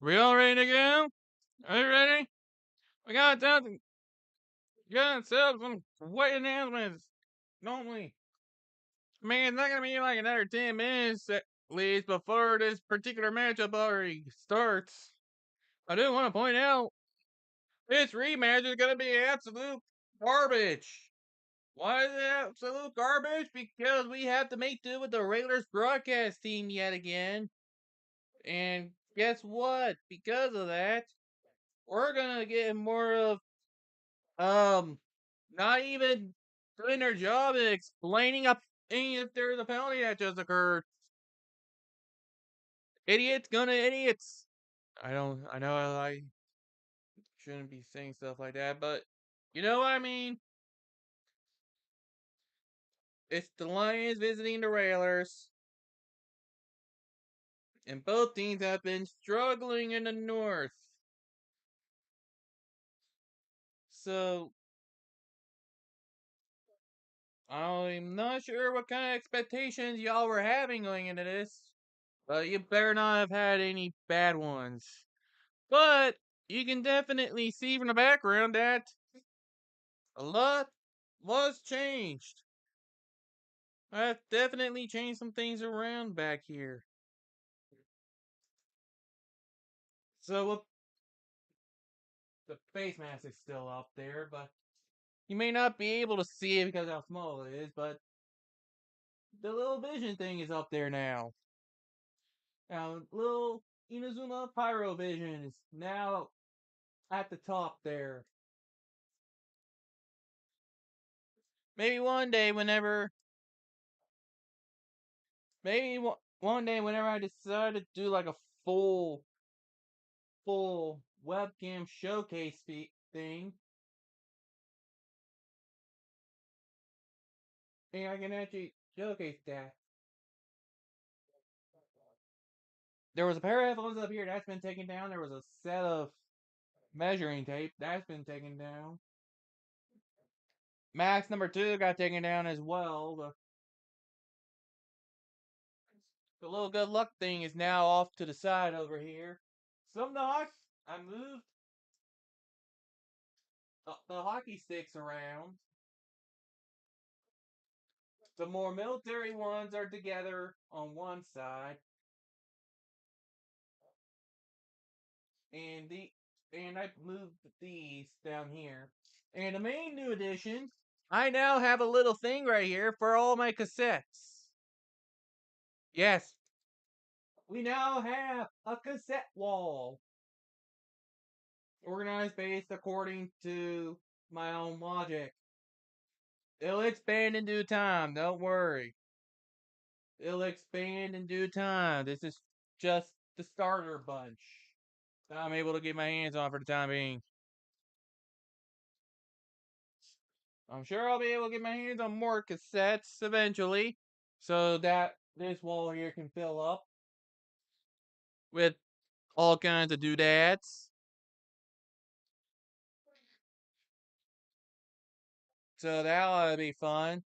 We all ready to go? Are you ready? We got something. Got some weight announcements. Normally, I mean, it's not gonna be like another 10 minutes at least before this particular matchup already starts. I do want to point out this rematch is gonna be absolute garbage. Why is it absolute garbage? Because we have to make do with the Raiders broadcast team yet again. And guess what? Because of that, we're gonna get more of Um, not even doing their job and explaining up if there's a penalty that just occurred. Idiots gonna idiots. I know I shouldn't be saying stuff like that, but you know what I mean? It's the Lions visiting the Railers, and both teams have been struggling in the North. So, I'm not sure what kind of expectations y'all were having going into this, but you better not have had any bad ones. But you can definitely see from the background that a lot was changed. I've definitely changed some things around back here. So the face mask is still up there, but you may not be able to see it because of how small it is, but the little vision thing is up there now. Now, little Inazuma Pyro Vision is now at the top there. Maybe one day, one day, whenever I decide to do like a full webcam showcase thing, and I can actually showcase that. There was a pair of headphones up here that's been taken down. There was a set of measuring tape that's been taken down. Max number 2 got taken down as well. The little good luck thing is now off to the side over here. Some of the I moved the hockey sticks around. The more military ones are together on one side, and I moved these down here. And the main new addition, I now have a little thing right here for all my cassettes. Yes, we now have a cassette wall, organized based according to my own logic. It'll expand in due time, don't worry. It'll expand in due time. This is just the starter bunch that I'm able to get my hands on for the time being. I'm sure I'll be able to get my hands on more cassettes eventually, so that this wall here can fill up with all kinds of doodads. So that ought to be fun.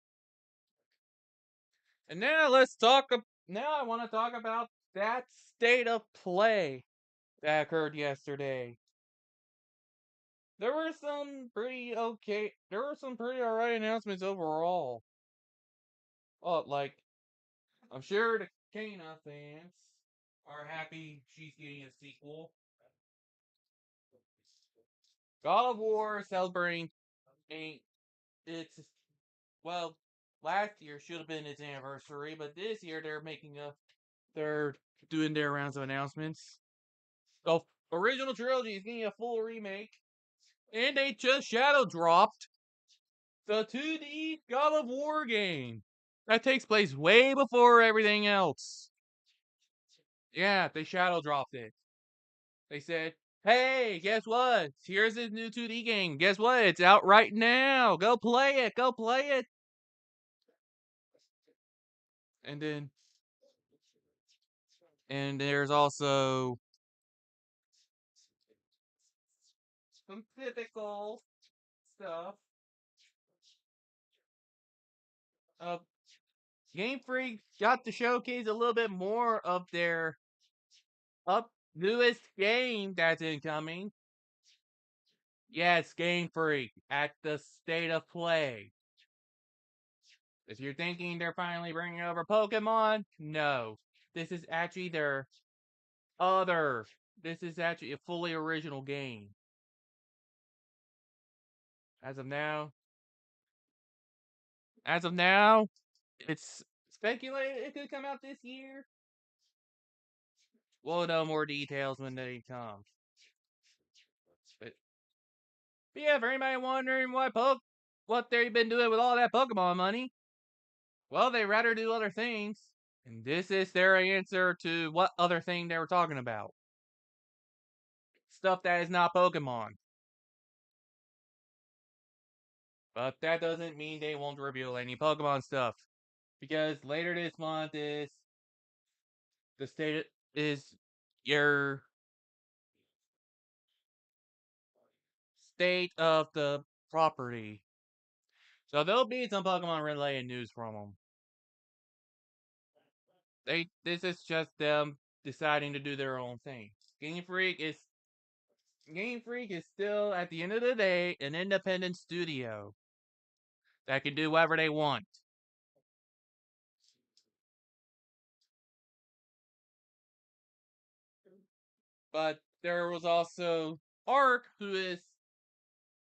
And now let's talk. Now I want to talk about that state of play that occurred yesterday. There were some pretty okay. There were some pretty alright announcements overall. Oh, like I'm sure the Kana fans are happy she's getting a sequel. God of War celebrating ain't it's well last year should have been its anniversary, but this year they're doing their rounds of announcements. The original trilogy is getting a full remake, and they just shadow dropped the 2D God of War game that takes place way before everything else. Yeah, they shadow dropped it. They said, "Hey, guess what? Here's this new 2D game. Guess what? It's out right now. Go play it. Go play it." And then, and there's also some typical stuff. Uh, Game Freak got to showcase a little bit more of their newest game that's incoming. Yes, Game Freak at the State of Play. If you're thinking they're finally bringing over Pokemon, no. This is actually their other. This is actually a fully original game. As of now, it's speculated it could come out this year. We'll know more details when they come. But yeah, for anybody wondering what they've been doing with all that Pokemon money, well, they rather do other things. And this is their answer to what other thing they were talking about. Stuff that is not Pokemon. But that doesn't mean they won't reveal any Pokemon stuff. Because later this month is your state of the property. So there'll be some Pokemon related news from them. This is just them deciding to do their own thing. Game Freak is still at the end of the day an independent studio that can do whatever they want. But there was also Arc, who is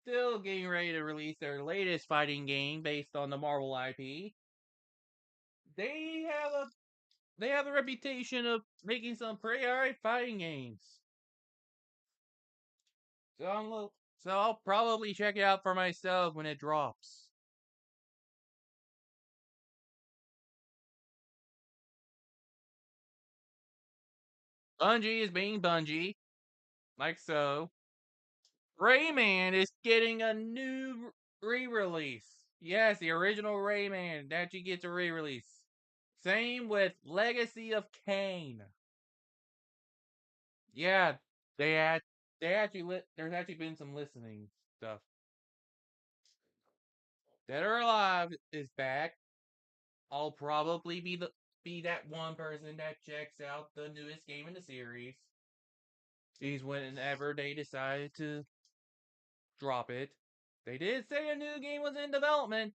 still getting ready to release their latest fighting game based on the Marvel IP. They have a reputation of making some pretty alright fighting games. So I'll probably check it out for myself when it drops. Bungie is being Bungie, like so. Rayman is getting a new re-release. Yes, the original Rayman actually gets a re-release. Same with Legacy of Kain. Yeah, there's actually been some listening stuff. Dead or Alive is back. I'll probably be that one person that checks out the newest game in the series. Is whenever they decide to drop it. They did say a new game was in development.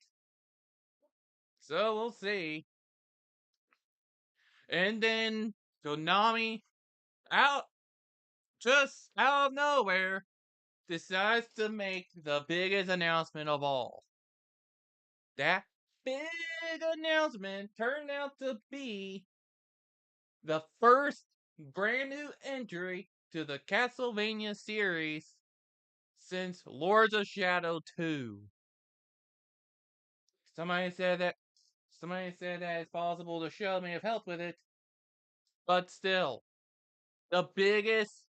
So we'll see. And then Konami, out just out of nowhere, decides to make the biggest announcement of all. That big announcement turned out to be the first brand new entry to the Castlevania series since Lords of Shadow 2. Somebody said that it's possible the show may have helped with it, but still, the biggest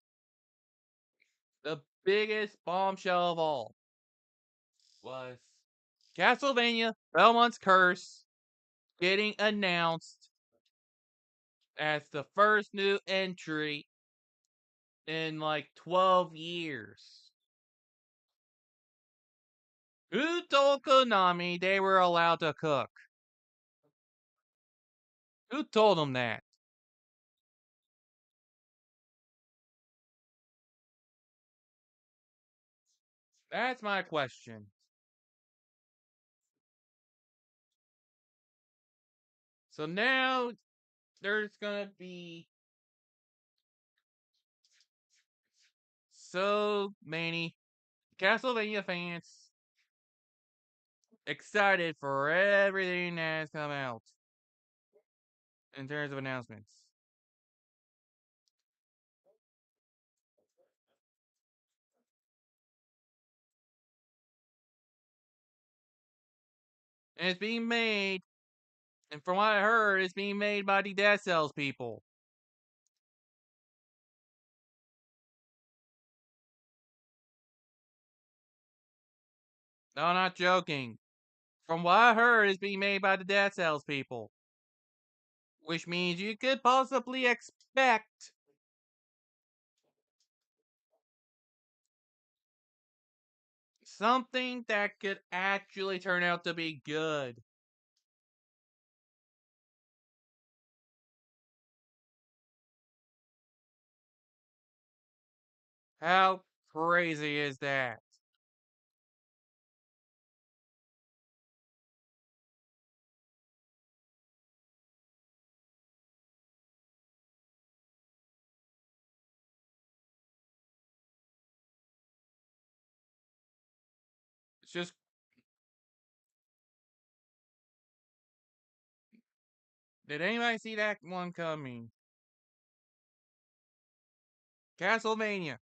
bombshell of all was Castlevania Belmont's Curse getting announced as the first new entry in like 12 years. Who told Konami they were allowed to cook? Who told them that? That's my question. So now there's gonna be so many Castlevania fans excited for everything that has come out in terms of announcements. And it's being made, and from what I heard, it's being made by the Dead Cells people. No, I'm not joking. From what I heard, it's being made by the Dead Cells people. Which means you could possibly expect something that could actually turn out to be good. How crazy is that? It's just did anybody see that one coming? Castlevania.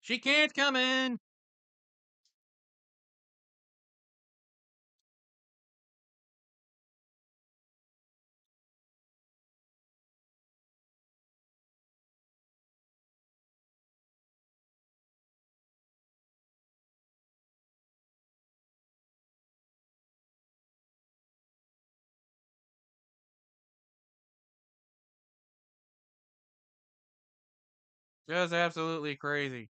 She can't come in. Just absolutely crazy.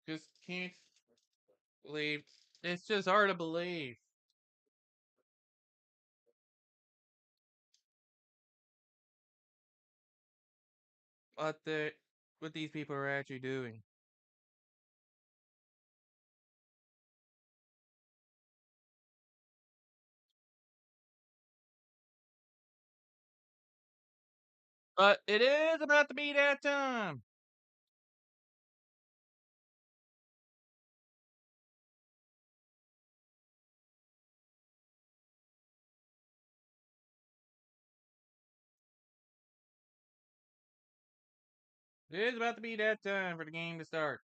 Just can't believe. It's just hard to believe what these people are actually doing. But it is about to be that time. It is about to be that time for the game to start.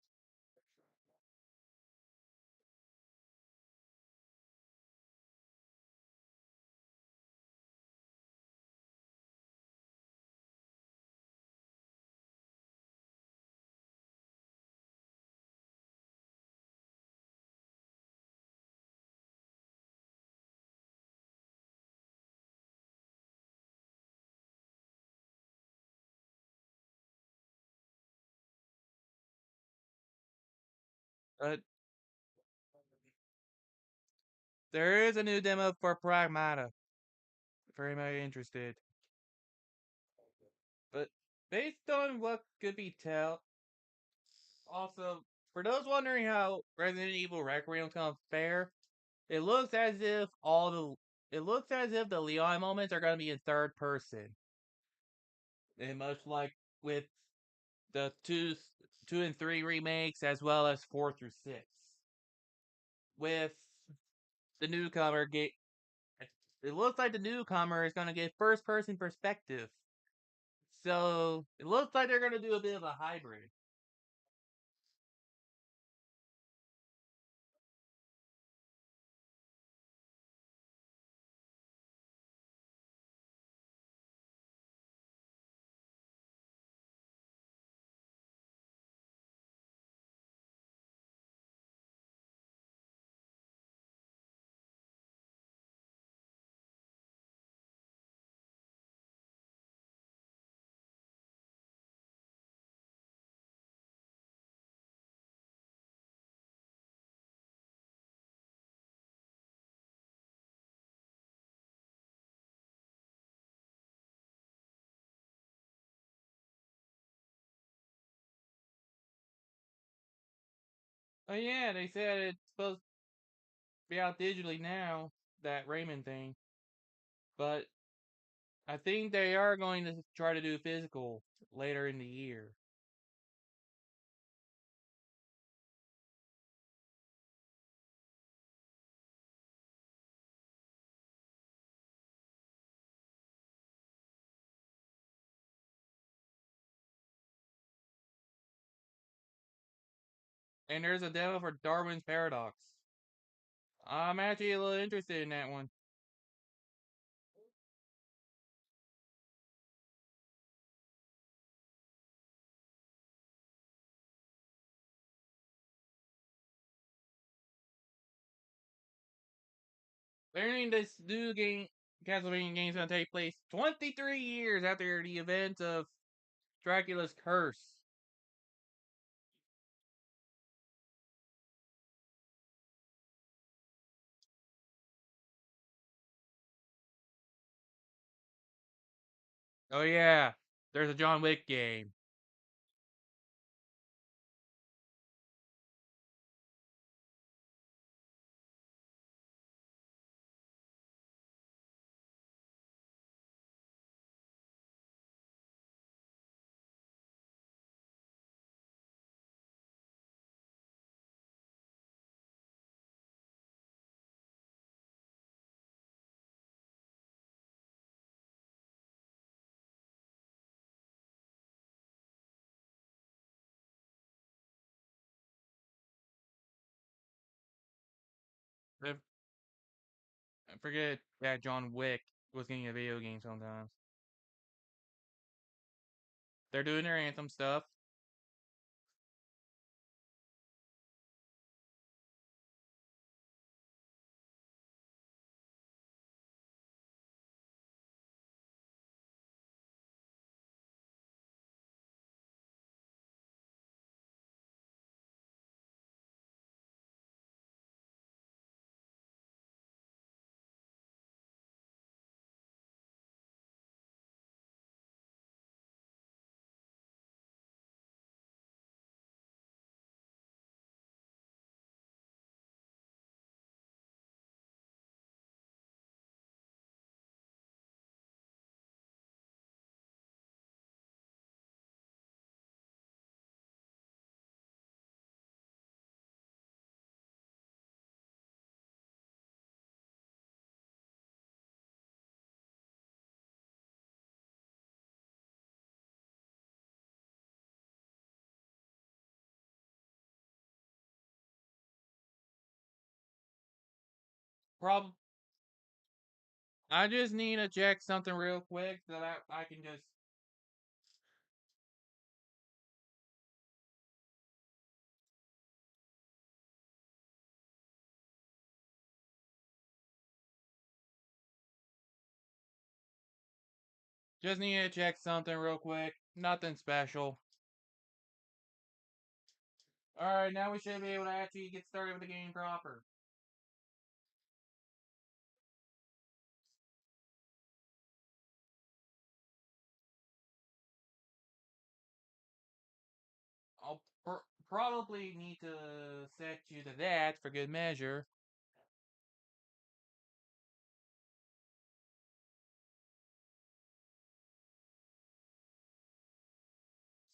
But there is a new demo for Pragmata. Very much interested. But based on what could be tell, also for those wondering how Resident Evil Requiem's gonna fare, it looks as if the Leon moments are gonna be in third person, and much like with the two and three remakes as well as 4 through 6. With the newcomer get, it looks like the newcomer is gonna get first person perspective. So it looks like they're gonna do a bit of a hybrid. Oh yeah, they said it's supposed to be out digitally now, that Raymond thing. But I think they are going to try to do physical later in the year. And there's a demo for Darwin's Paradox. I'm actually a little interested in that one. Learning this new game, Castlevania game is going to take place 23 years after the event of Dracula's Curse. Oh yeah, there's a John Wick game. I forget that John Wick was getting a video game sometimes. They're doing their Anthem stuff. Prob I just need to check something real quick so that I can just. Just need to check something real quick. Nothing special. Alright, now we should be able to actually get started with the game proper. I'll probably need to set you to that for good measure.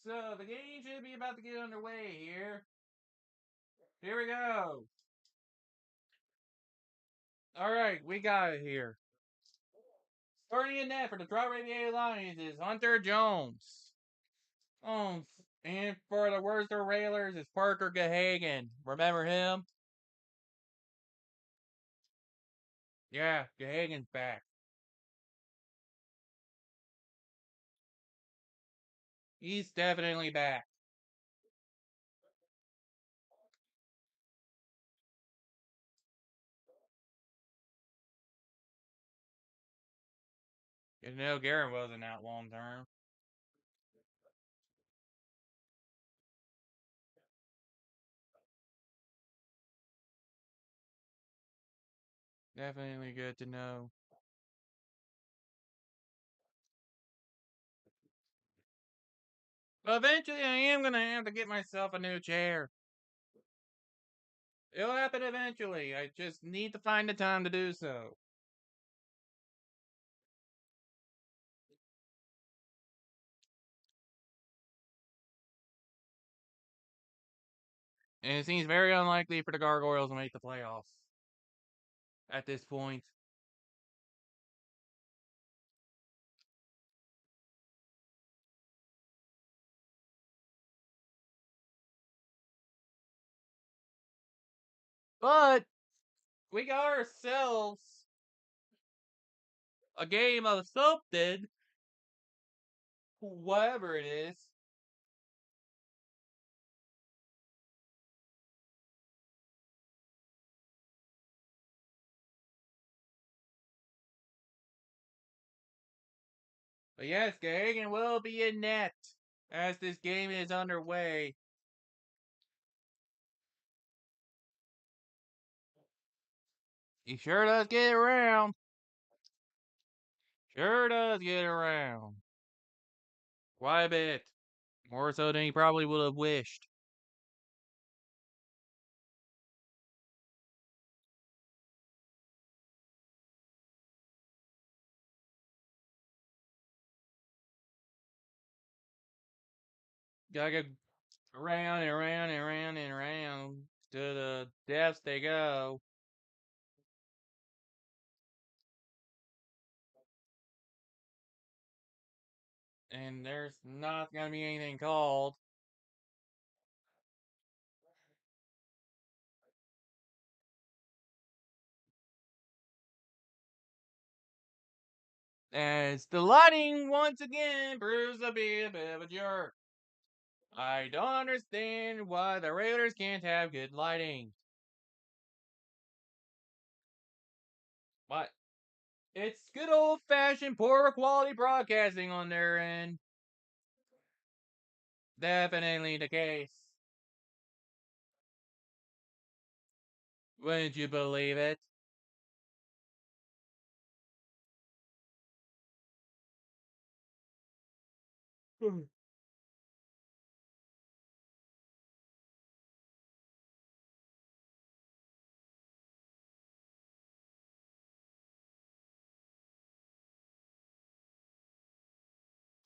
So, the game should be about to get underway here. Here we go. Alright, we got it here. Starting in net for the Trois-Rivieres Lions is Hunter Jones. And for the Worcester Railers is Parker Gahagan. Remember him? Yeah, Gahagan's back. He's definitely back. You know, Garen wasn't out long term. Definitely good to know. But eventually, I am gonna have to get myself a new chair. It'll happen eventually. I just need to find the time to do so. And it seems very unlikely for the Gargoyles to make the playoffs at this point. But we got ourselves a game of something, whatever it is. But yes, Gagan will be in net as this game is underway. He sure does get around. Sure does get around. Quite a bit. More so than he probably would have wished. Gotta go around and around and around and around to the depths they go. And there's not gonna be anything called. As the lighting once again proves to be a bit of a jerk. I don't understand why the Raiders can't have good lighting. But it's good old fashioned poor quality broadcasting on their end. Definitely the case. Wouldn't you believe it?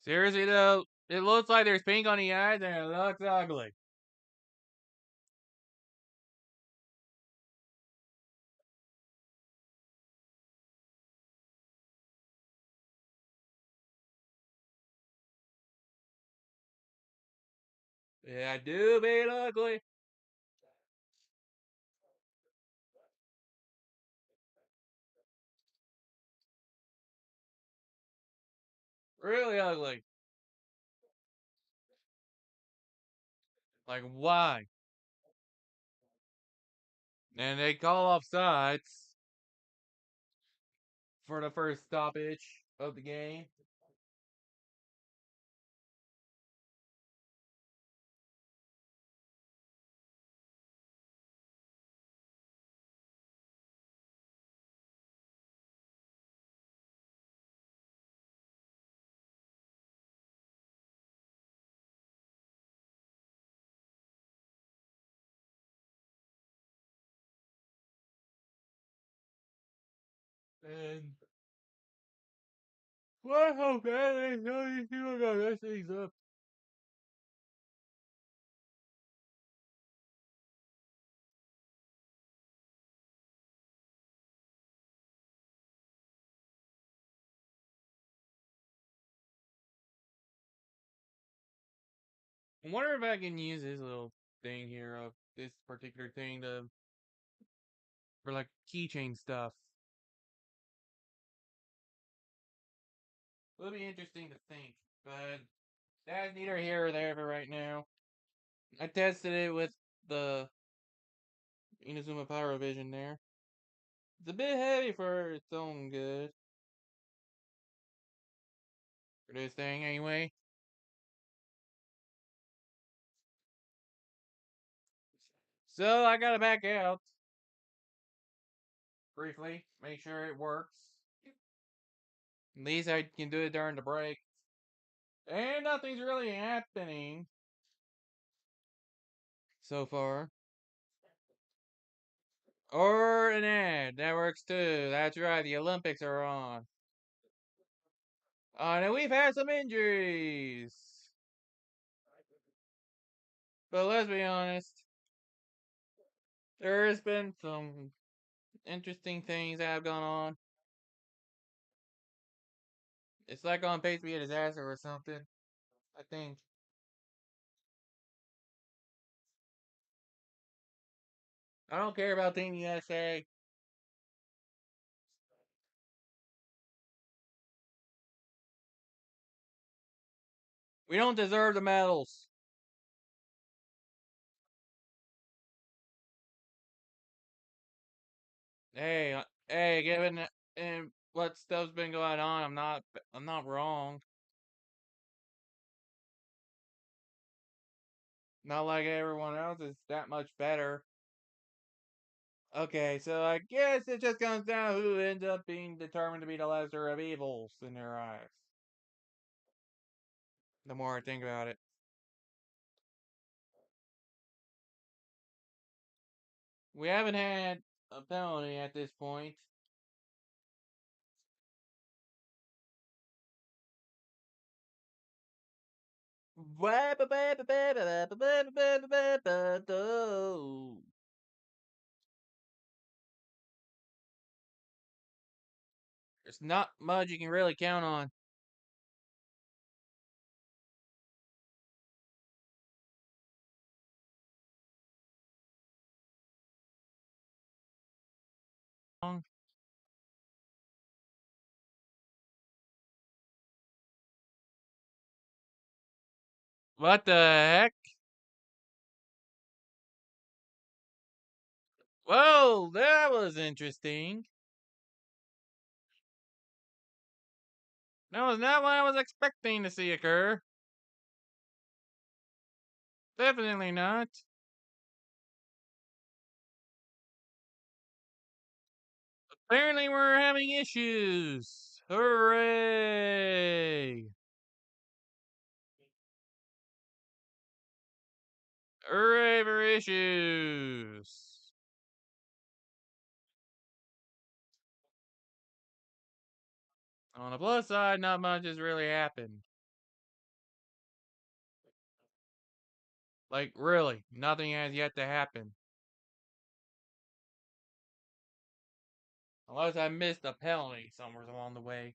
Seriously though, it looks like there's pink on the eyes and it looks ugly. Yeah, I do be ugly. Really ugly. Like, why? And they call off sides for the first stoppage of the game. And well, okay, they know these people got mess things up. I wonder if I can use this little thing here of this particular thing to for like keychain stuff. It'll be interesting to think, but that's neither here or there for right now. I tested it with the Inazuma Power Vision there. It's a bit heavy for its own good. For this thing, anyway. So I gotta back out briefly, make sure it works. At least I can do it during the break. And nothing's really happening so far. Or an ad. That works too. That's right, the Olympics are on. And we've had some injuries. But let's be honest, there's been some interesting things that have gone on. It's like on pace to be a disaster or something, I think. I don't care about Team USA. We don't deserve the medals. Hey, given what stuff's been going on, I'm not wrong. Not like everyone else is that much better. Okay, so I guess it just comes down to who ends up being determined to be the lesser of evils in their eyes. The more I think about it. We haven't had a penalty at this point. There's not much you can really count on. What the heck? Whoa, that was interesting. That was not what I was expecting to see occur. Definitely not. Apparently, we're having issues. Hooray! Hooray for issues! On the plus side, not much has really happened. Like, really, nothing has yet to happen. Unless I missed a penalty somewhere along the way.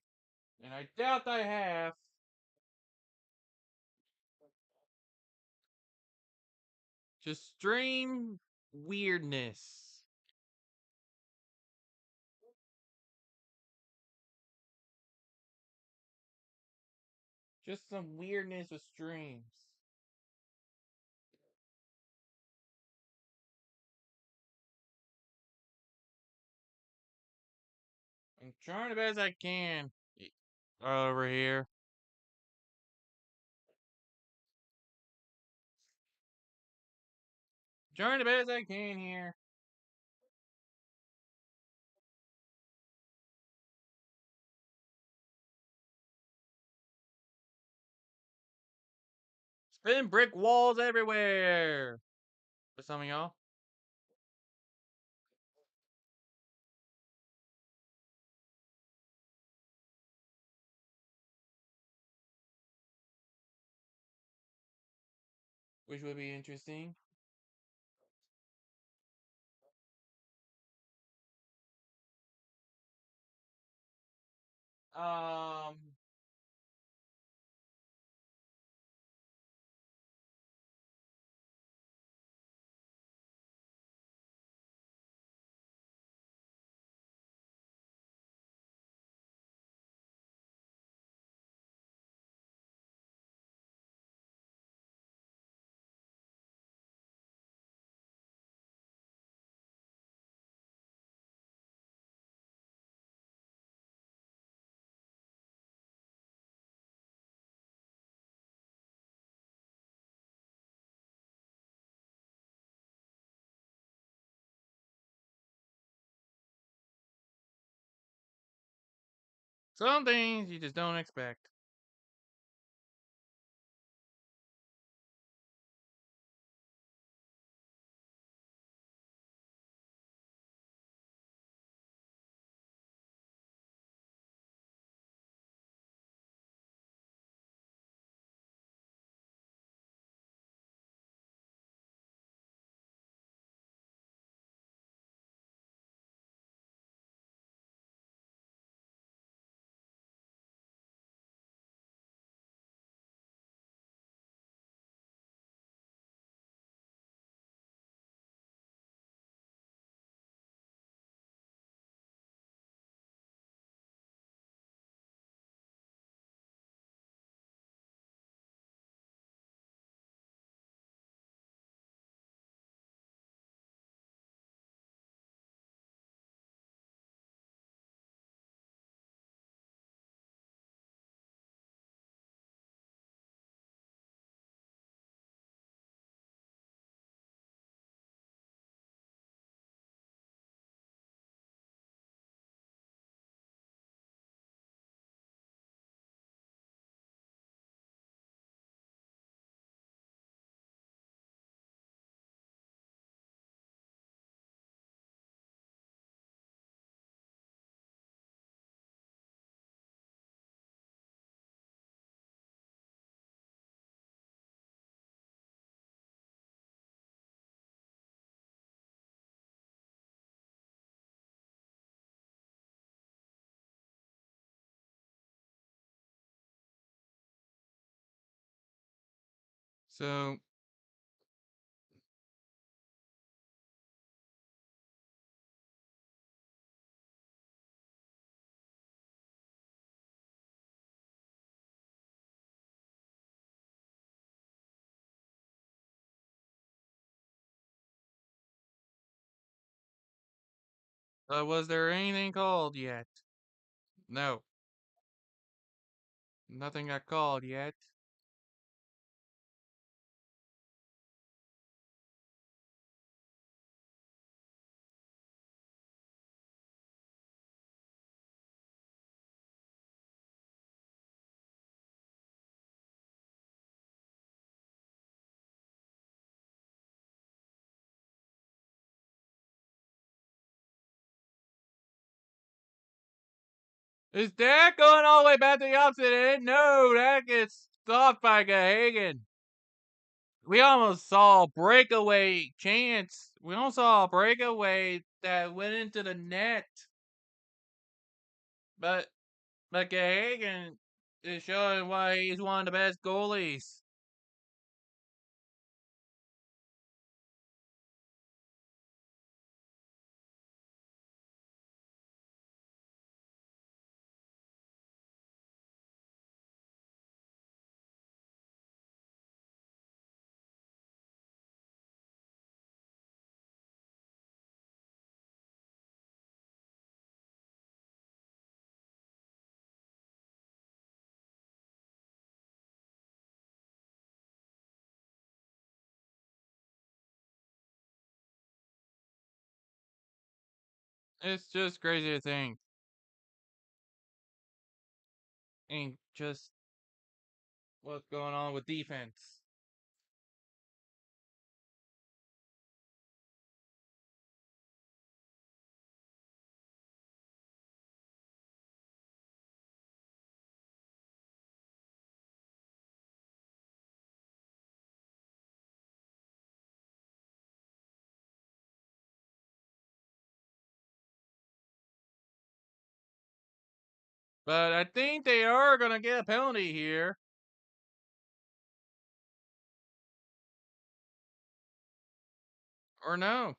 And I doubt I have. Just stream weirdness. Just some weirdness with streams. I'm trying the best I can over here. Trying the best I can here. Spin brick walls everywhere. For some of y'all. Which would be interesting. Um, some things you just don't expect. So, was there anything called yet? No, nothing got called yet. Is that going all the way back to the opposite end? No, that gets stopped by Gahagan. We almost saw a breakaway chance. We almost saw a breakaway that went into the net. But Gahagan is showing why he's one of the best goalies. It's just crazy to think. And just what's going on with defense. But I think they are going to get a penalty here. Or no.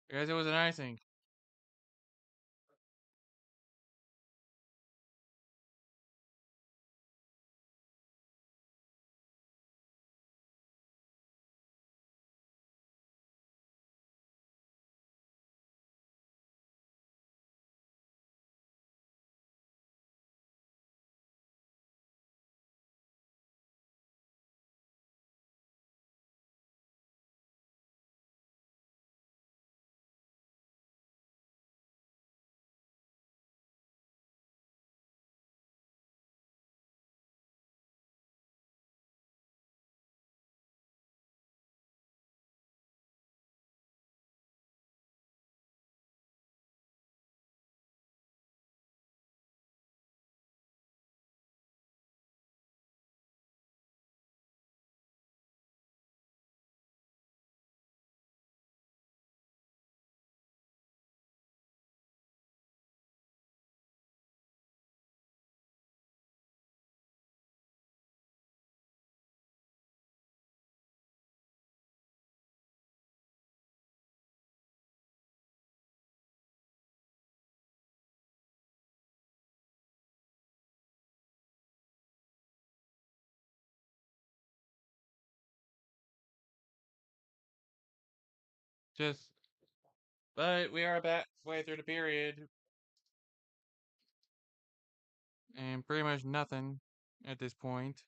Because it was an icing. Just. But we are about way through the period. And pretty much nothing at this point.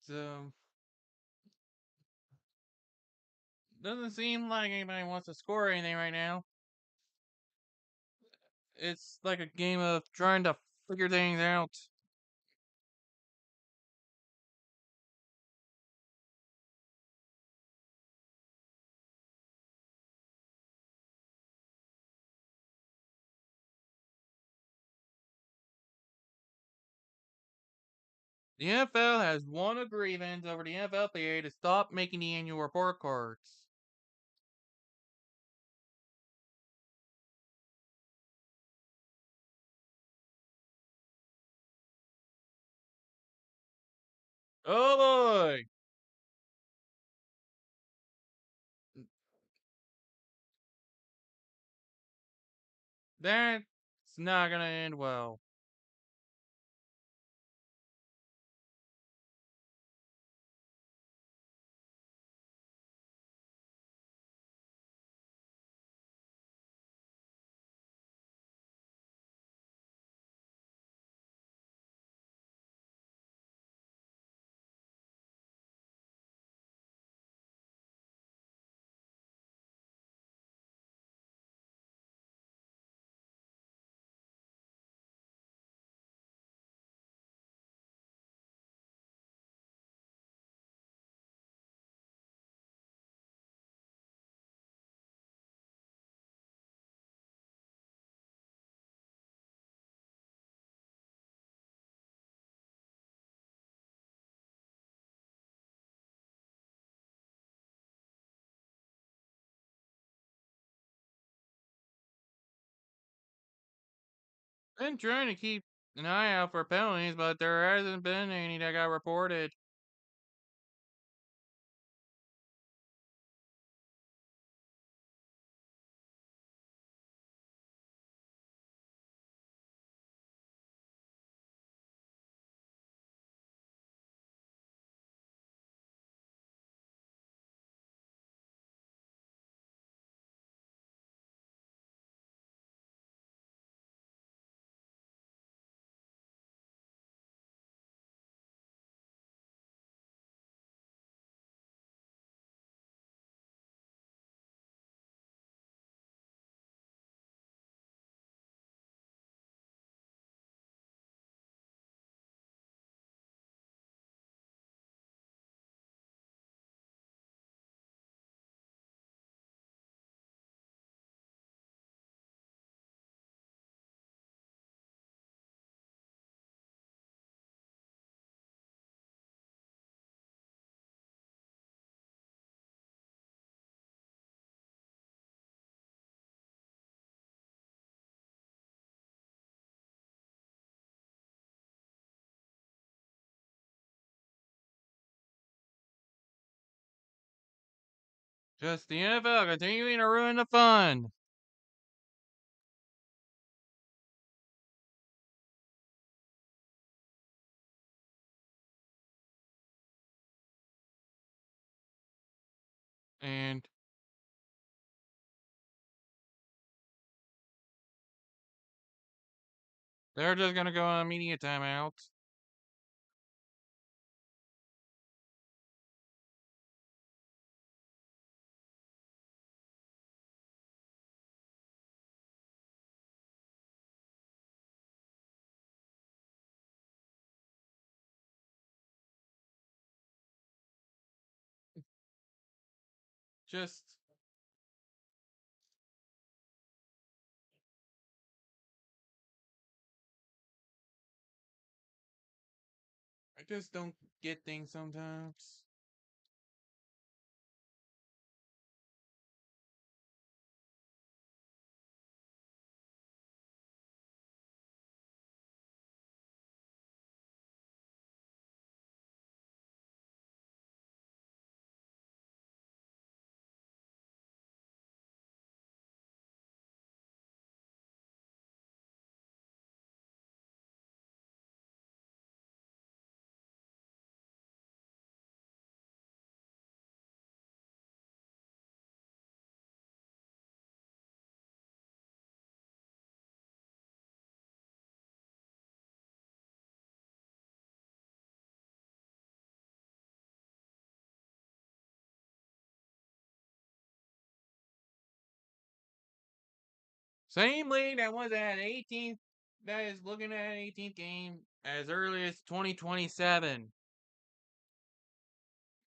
So doesn't seem like anybody wants to score anything right now. It's like a game of trying to figure things out. The NFL has won a grievance over the NFLPA to stop making the annual report cards. Oh boy! That's not gonna end well. Been trying to keep an eye out for penalties, but there hasn't been any that got reported. Just the NFL continuing to ruin the fun. And they're just gonna go on media timeout. Just I just don't get things sometimes. Same league that was at 18th, that is looking at an 18th game as early as 2027.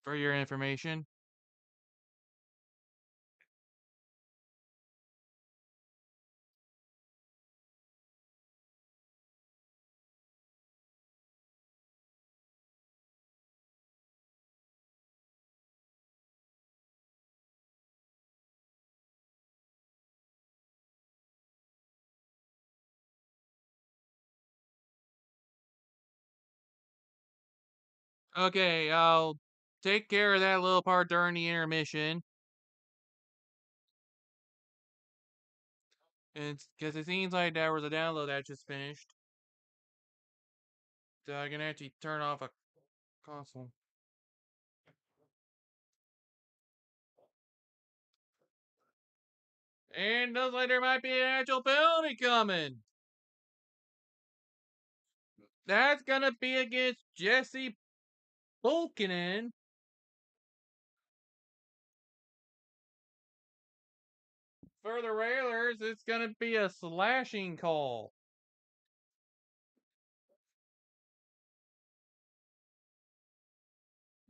For your information. Okay, I'll take care of that little part during the intermission. It's because it seems like there was a download that just finished. So I can actually turn off a console. And looks like there might be an actual penalty coming. That's gonna be against Jesse Bulkinen. For the Railers, it's gonna be a slashing call.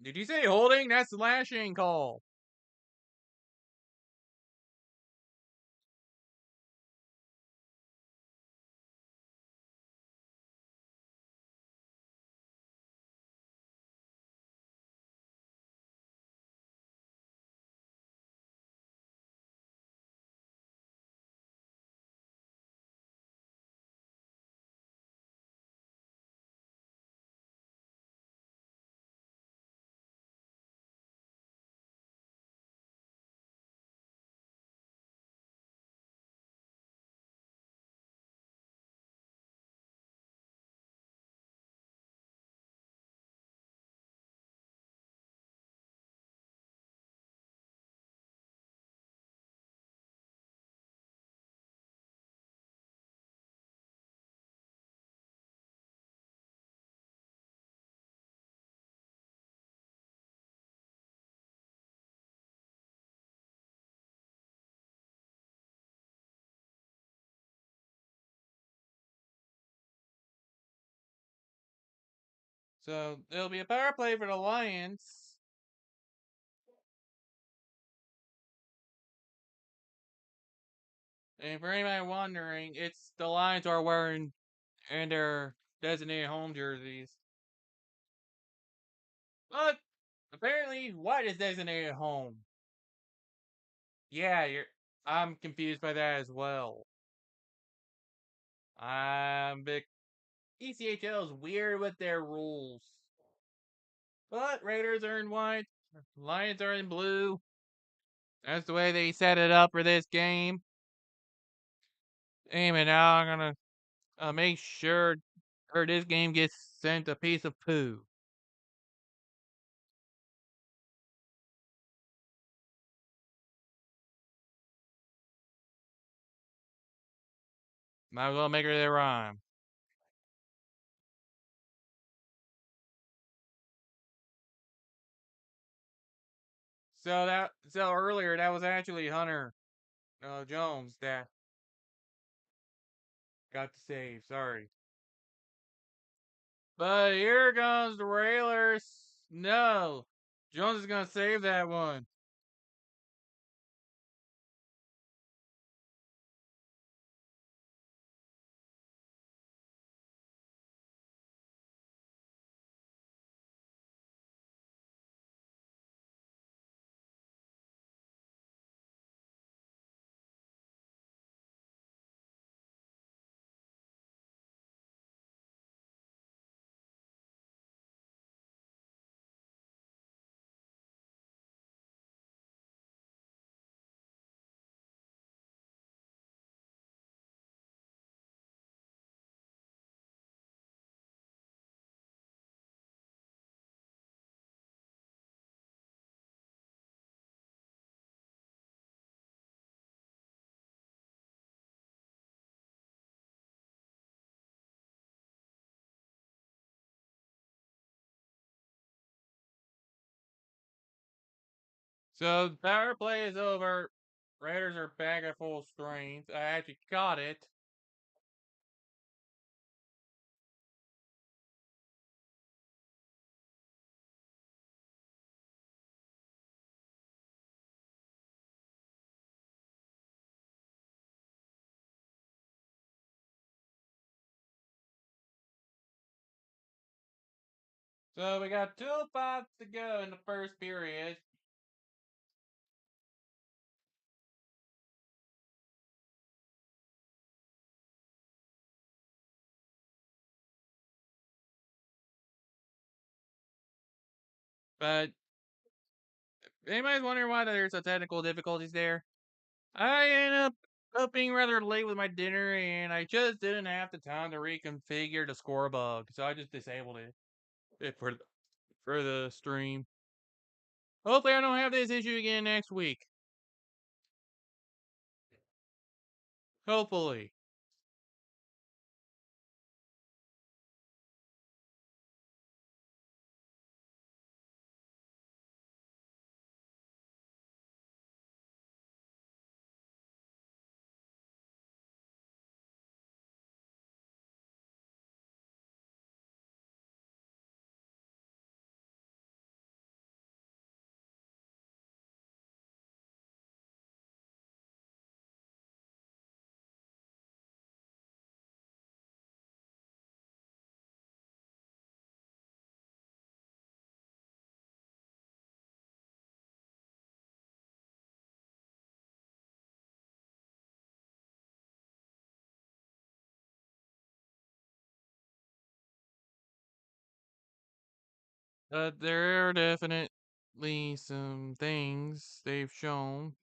Did you say holding? That's slashing call. So it'll be a power play for the Lions. And for anybody wondering, it's the Lions are wearing and their designated home jerseys. But apparently, white is designated home. Yeah, I'm confused by that as well. But ECHL is weird with their rules. But Raiders are in white, Lions are in blue. That's the way they set it up for this game. And now I'm gonna make sure this game gets sent a piece of poo. Might as well make it a rhyme. So earlier that was actually Hunter Jones that got the save. Sorry. But here comes the Railers. No. Jones is gonna save that one. So the power play is over. Raiders are back at full strength. I actually got it. So we got 2:05 to go in the first period. But anybody's wondering why there's some technical difficulties there? I ended up being rather late with my dinner, and I just didn't have the time to reconfigure the score bug, so I just disabled it for the stream. Hopefully, I don't have this issue again next week. Hopefully. There are definitely some things they've shown.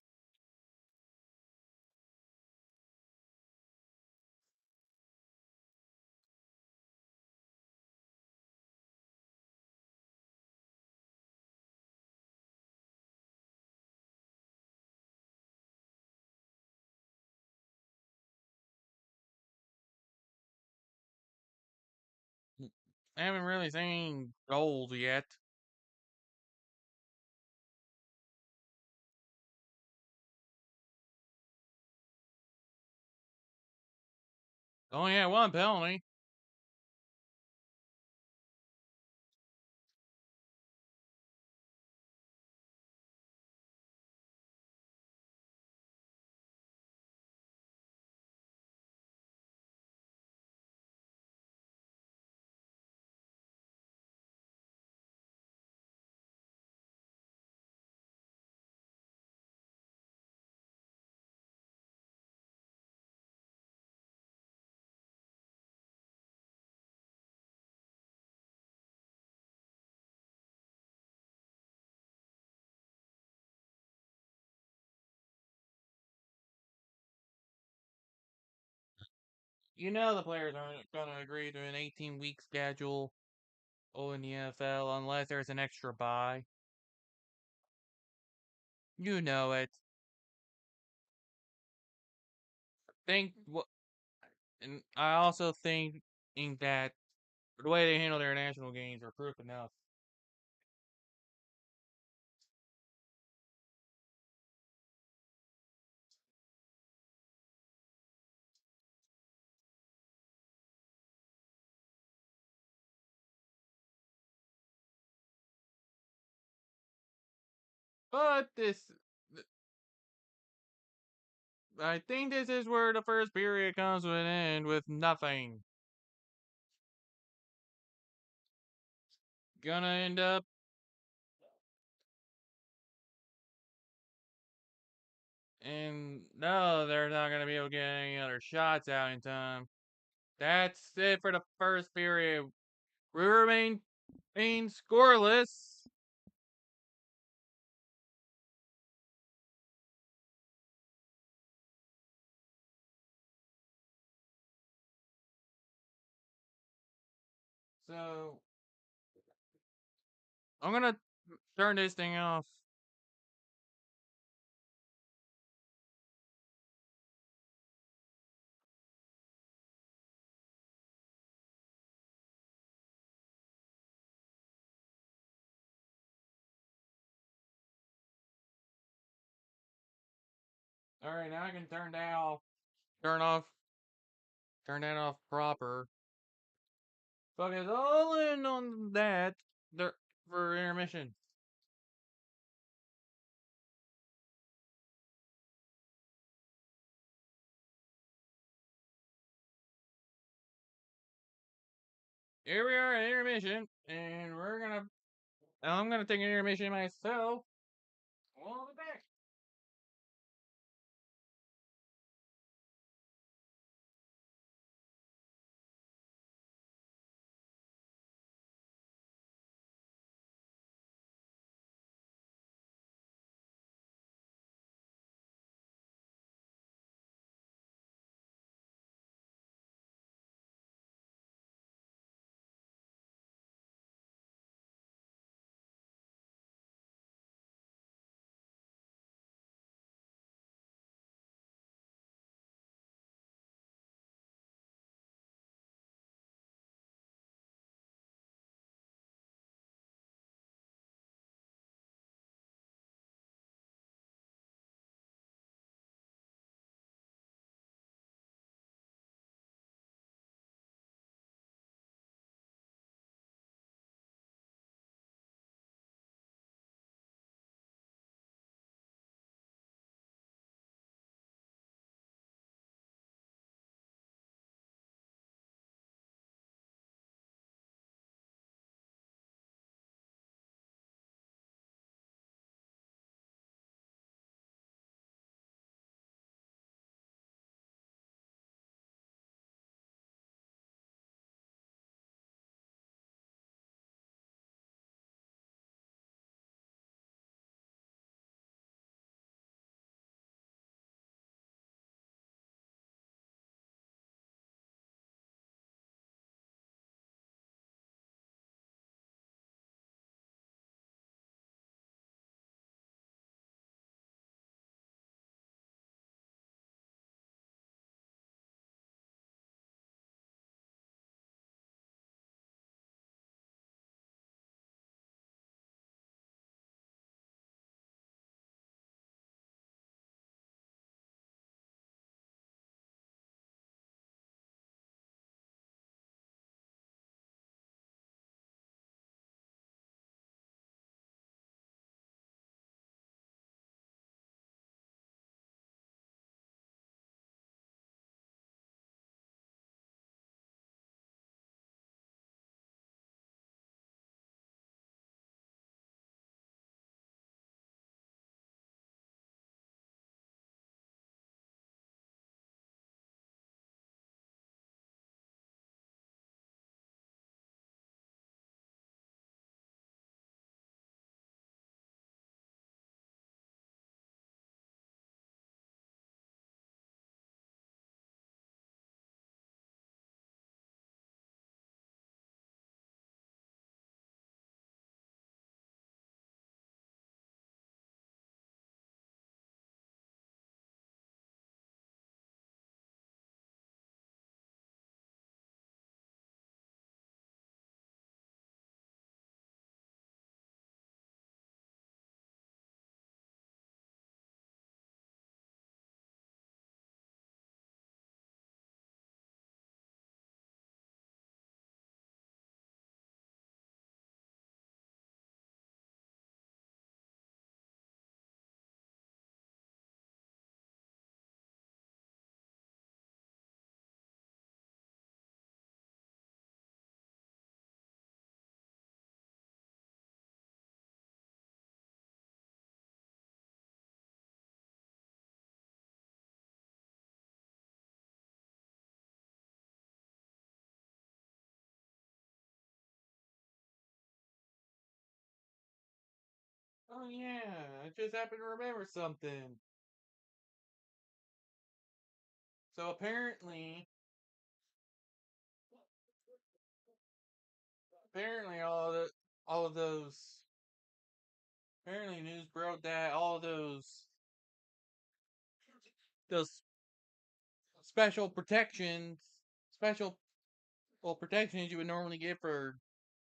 I haven't really seen goals yet. Only had one penalty. You know the players aren't going to agree to an 18-week schedule in the NFL unless there's an extra bye. You know it. Think what, and I also think that the way they handle their national games are proof enough. But I think this is where the first period comes to an end with nothing. Gonna end up. And no, they're not gonna be able to get any other shots out in time. That's it for the first period. We remain scoreless. So I'm gonna turn this thing off. All right, now I can turn off, turn that off proper. Focus all in on that for intermission. Here we are at intermission, and I'm gonna take an intermission myself. We'll be back. Oh yeah, I just happened to remember something. So apparently all of those apparently news broke that all of those special protections, special protections you would normally get for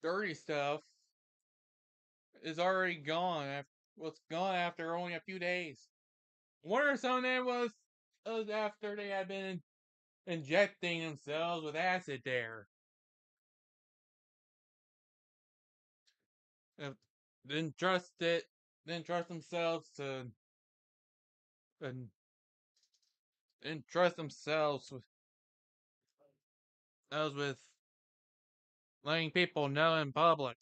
dirty stuff is already gone. Was gone after only a few days. One of some of them was after they had been injecting themselves with acid there. Uh, didn't trust it. Didn't trust themselves to. And didn't trust themselves with letting people know in public.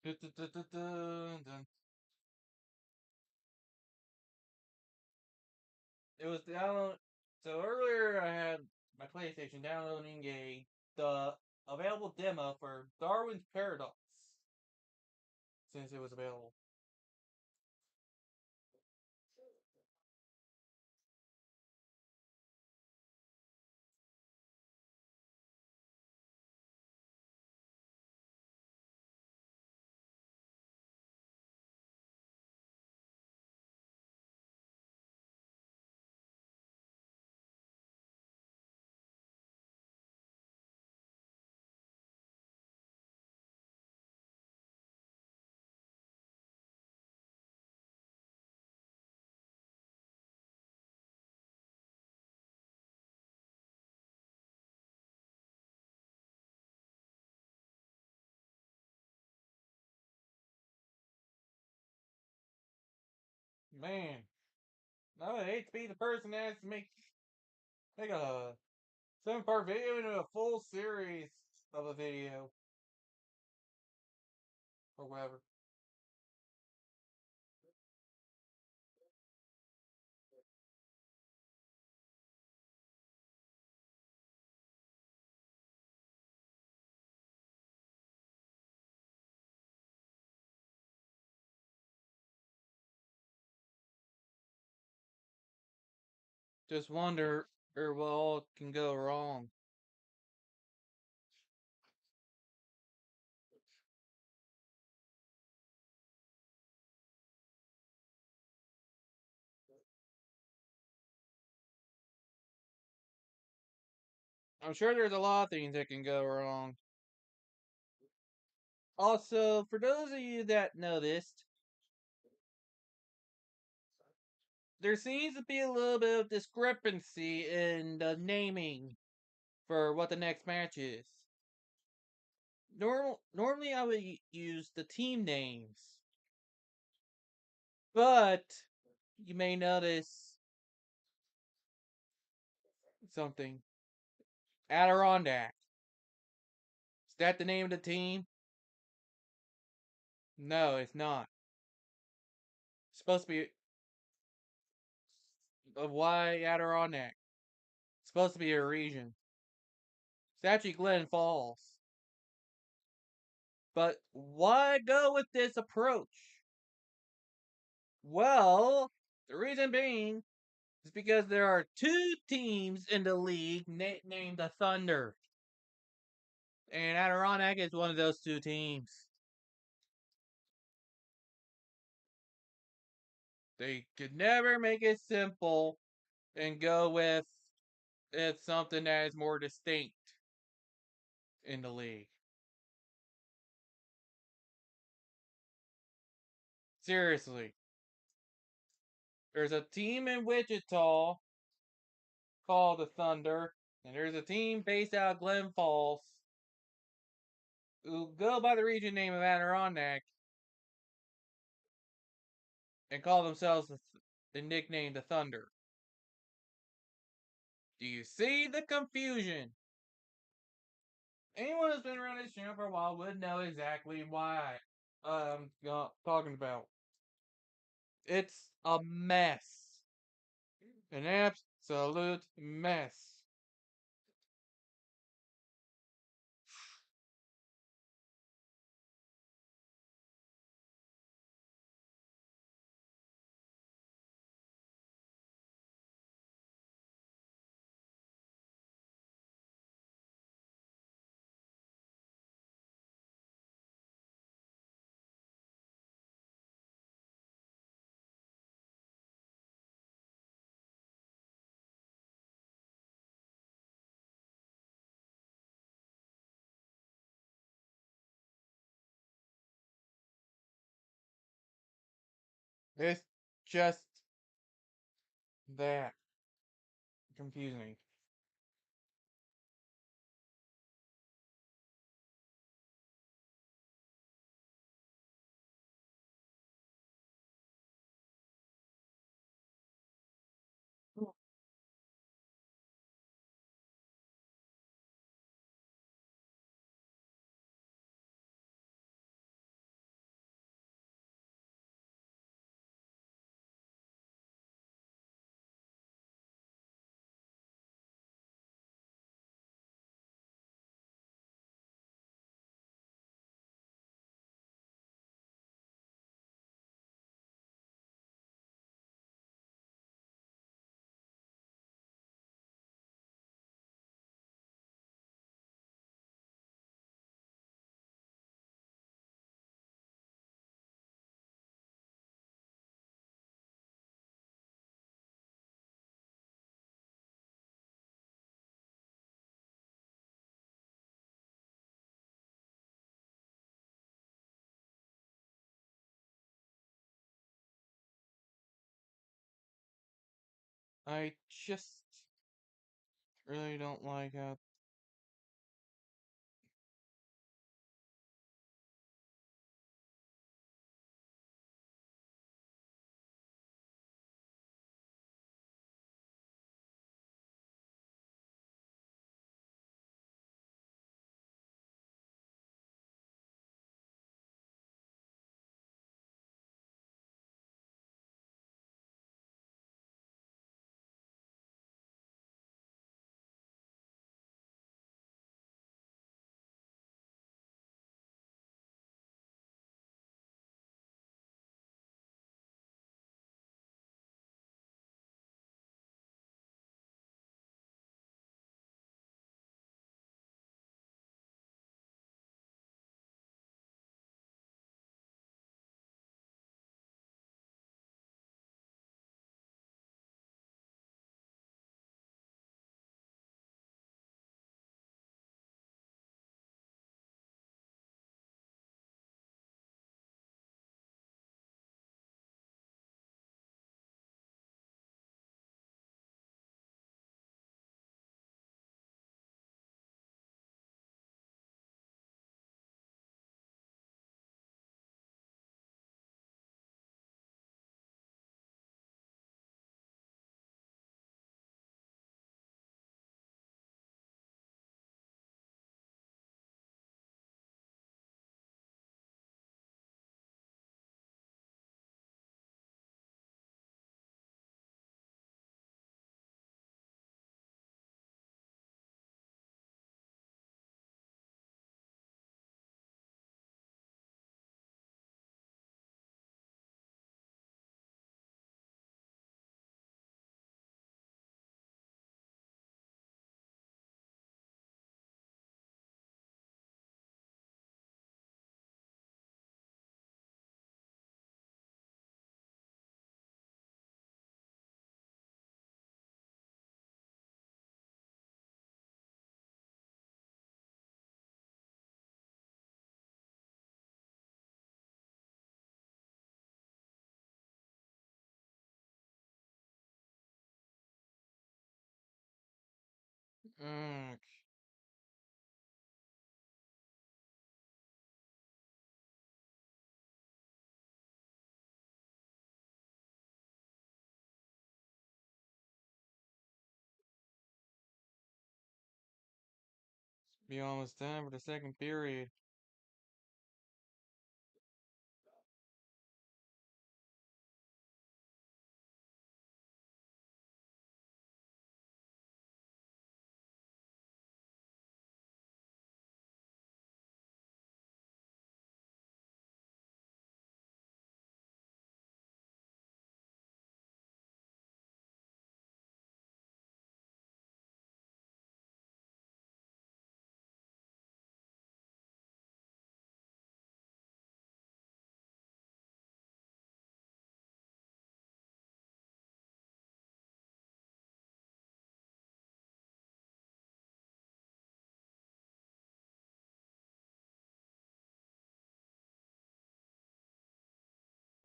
It was download. So earlier I had my PlayStation downloading the available demo for Darwin's Paradox since it was available. Man, I would hate to be the person that has to make a 7-part video into a full series of a video or whatever. Just wonder what all can go wrong. I'm sure there's a lot of things that can go wrong. Also, for those of you that noticed, there seems to be a little bit of discrepancy in the naming for what the next match is. Normally I would use the team names, but you may notice something. Adirondack. Is that the name of the team? No, it's not. It's supposed to be why Adirondack? It's supposed to be a region. It's actually Glen Falls. But why go with this approach? Well, the reason being is because there are two teams in the league named the Thunder. And Adirondack is one of those two teams. They could never make it simple and go with it's something that is more distinct in the league. Seriously. There's a team in Wichita called the Thunder, and there's a team based out of Glen Falls who go by the region name of Adirondack and call themselves the nickname the Thunder. Do you see the confusion? Anyone who's been around this channel for a while would know exactly why I'm talking about. It's a mess. An absolute mess. It's just that confusing. I just really don't like how. Mm, it's be almost time for the second period.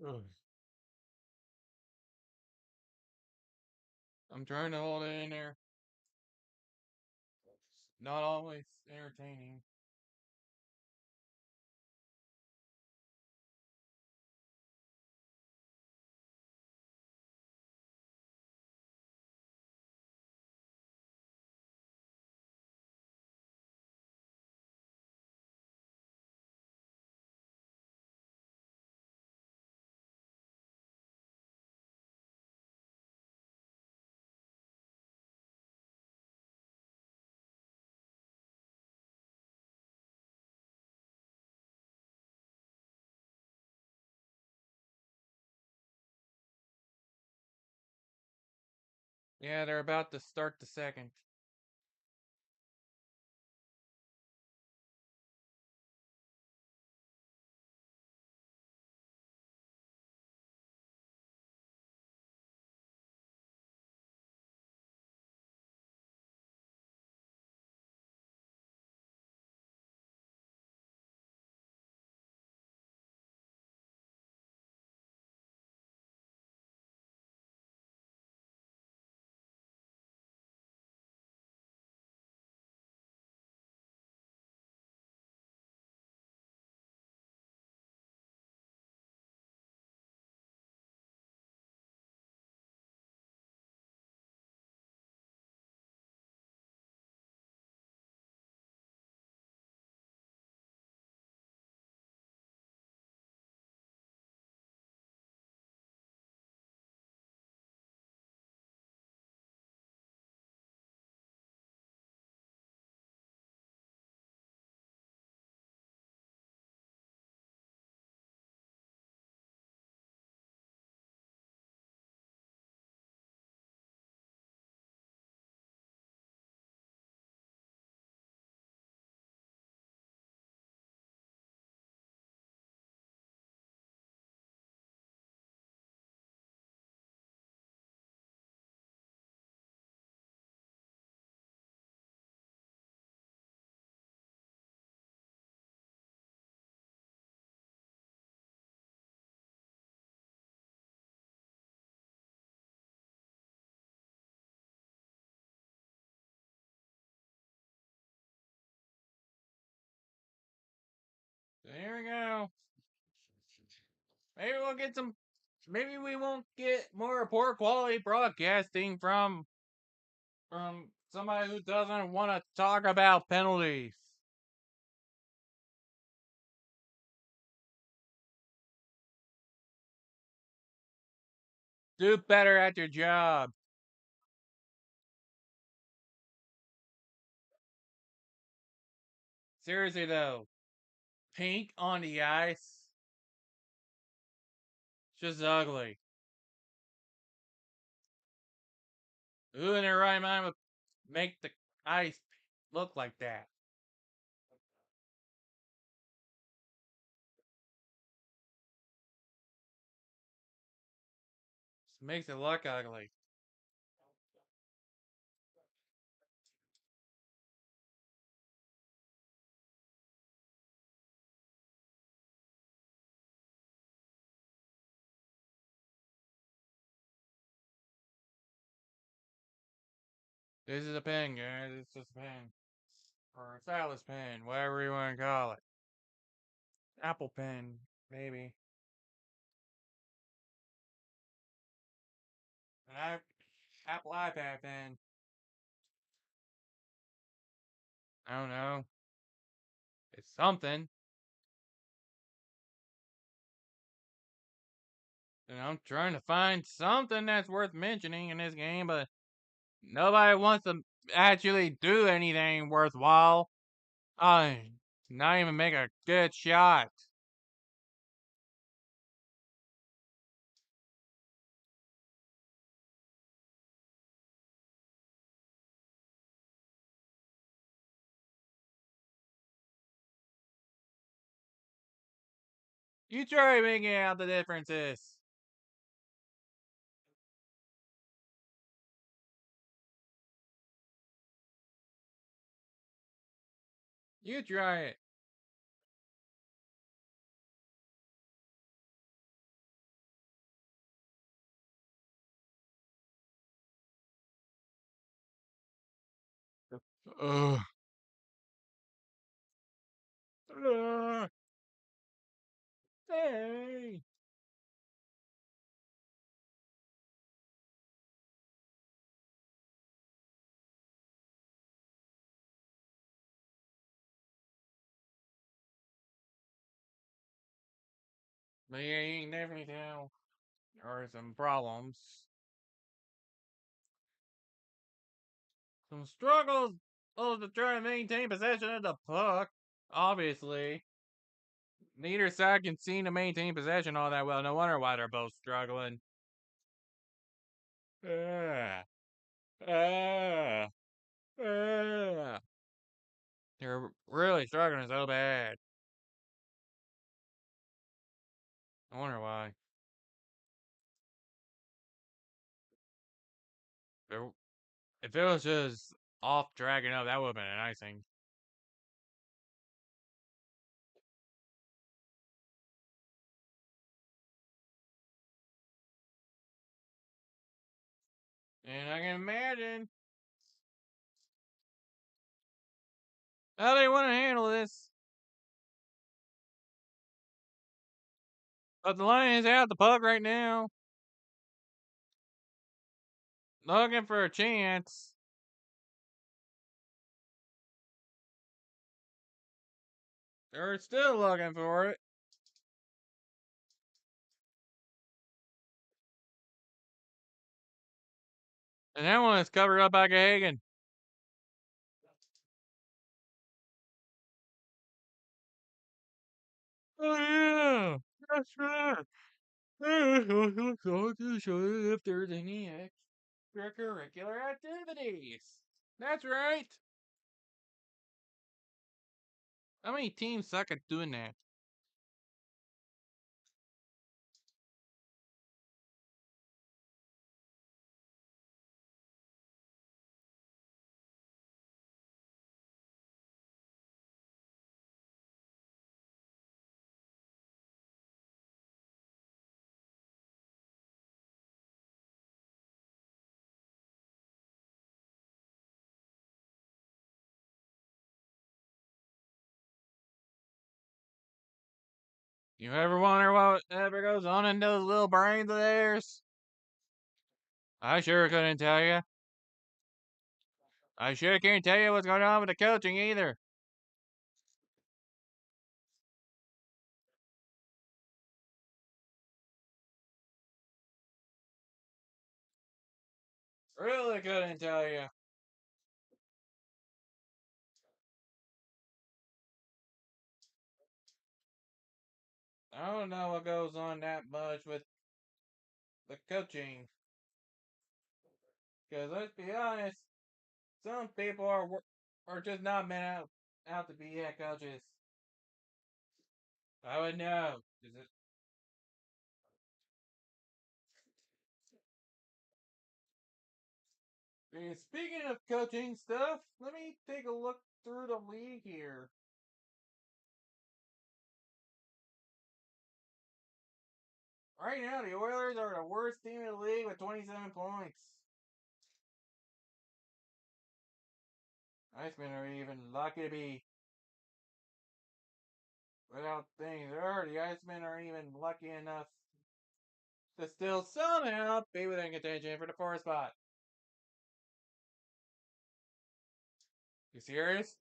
Ugh. I'm trying to hold it in there. Not always entertaining. Yeah, they're about to start the second. So here we go. Maybe we'll get some. Maybe we won't get more poor quality broadcasting from somebody who doesn't want to talk about penalties. Do better at your job. Seriously though, pink on the ice, just ugly. Who in their right mind would make the ice look like that? Just makes it look ugly. This is a pen, guys. It's just a pen. Or a stylus pen, whatever you want to call it. Apple pen, maybe. An Apple iPad pen. I don't know. It's something. And I'm trying to find something that's worth mentioning in this game, but nobody wants to actually do anything worthwhile. I not even make a good shot. You try making out the differences. You try it. Ugh. Ugh. Hey. But yeah, you can definitely tell there are some problems. Some struggles to try to maintain possession of the puck, obviously. Neither side can seem to maintain possession all that well. No wonder why they're both struggling. Ah, ah, ah. They're really struggling so bad. I wonder why. If if it was just off dragging up, that would have been an icing. And I can imagine how they want to handle this. But the Lions have the puck right now, looking for a chance. They're still looking for it. And that one is covered up by Gahagan. Oh, yeah. That's right. If there's any extracurricular activities. That's right. How many teams suck at doing that? You ever wonder what ever goes on in those little brains of theirs? I sure couldn't tell you. I sure can't tell you what's going on with the coaching either. Really couldn't tell you. I don't know what goes on that much with the coaching. Because let's be honest, some people are just not meant out to be head coaches. I would know. Speaking of coaching stuff, let me take a look through the league here. Right now, the Oilers are the worst team in the league with 27 points. Icemen are even lucky to be without things. The Icemen are even lucky enough to still somehow be within contention for the 4th spot. You serious?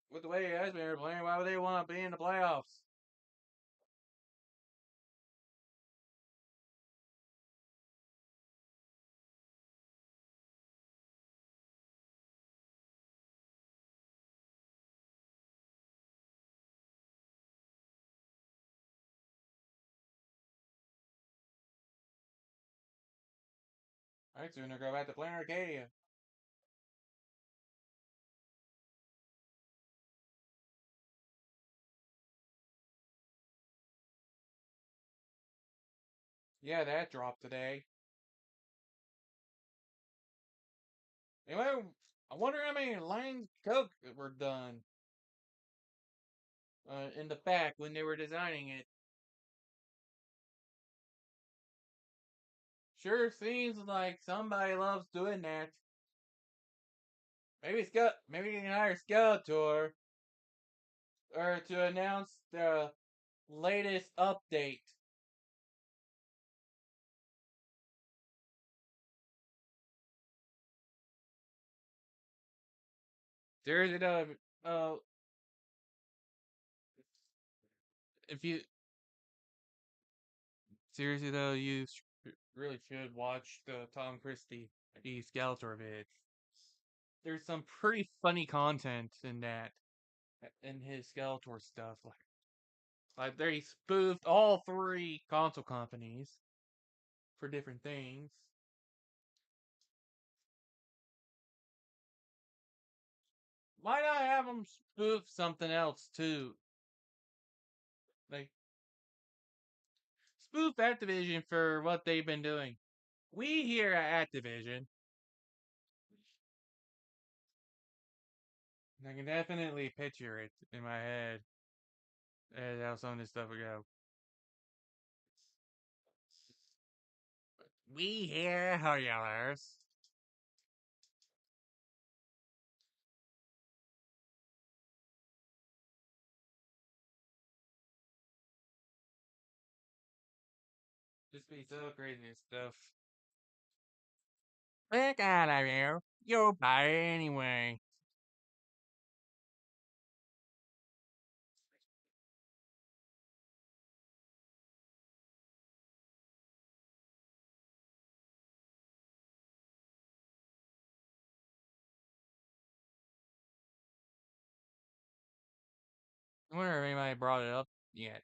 With the way the Icemen are playing, why would they want to be in the playoffs? I'd sooner go back to playing Arcadia. Yeah, that dropped today. Anyway, I wonder how many lines of coke were done in the back when they were designing it. Sure seems like somebody loves doing that. Maybe you can hire Skeletor or to announce the latest update. Seriously though, if you seriously though, really should watch the Tom Christie Skeletor vid. There's some pretty funny content in that, in his Skeletor stuff. Like they spoofed all three console companies for different things. Why not have them spoof something else too? Like spoof Activision for what they've been doing. We here at Activision, I can definitely picture it in my head as how some of this stuff would go. We here, Hoyellers. Just be so crazy and stuff. Look out of here. You'll buy it anyway. I wonder if anybody brought it up yet.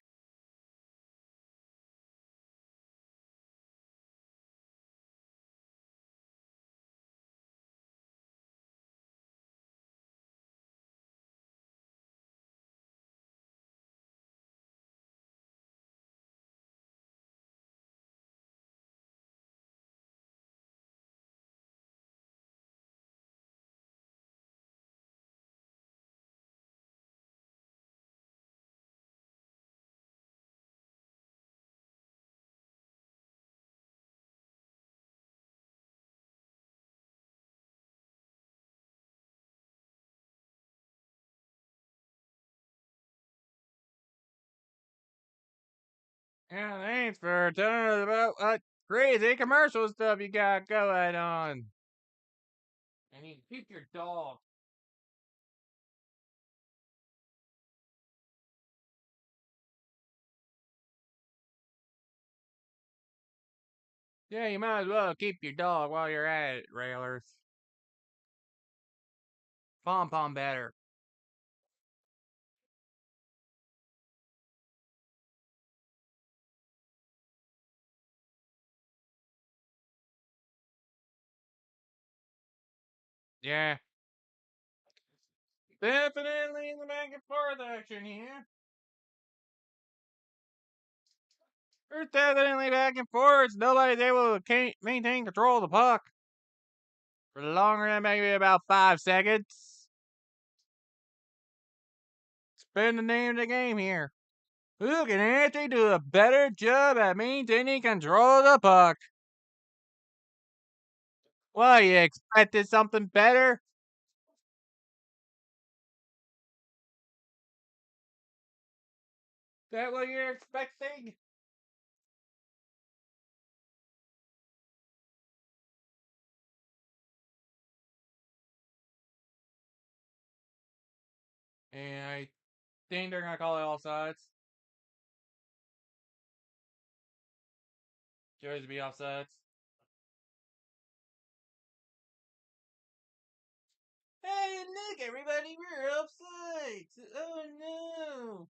Yeah, thanks for telling us about what crazy commercial stuff you got going on. And you keep your dog. Yeah, you might as well keep your dog while you're at it, Railers. Pom Pom better. Yeah. Definitely in the back and forth action here. There's definitely back and forth. Nobody's able to maintain control of the puck for longer than maybe about 5 seconds. It's been the name of the game here. Who can actually do a better job at maintaining control of the puck? What, you expected something better? That what you're expecting? And I think they're gonna call it offsides. Shows to be offsides. Hey, look, everybody, we're offsides! Oh no!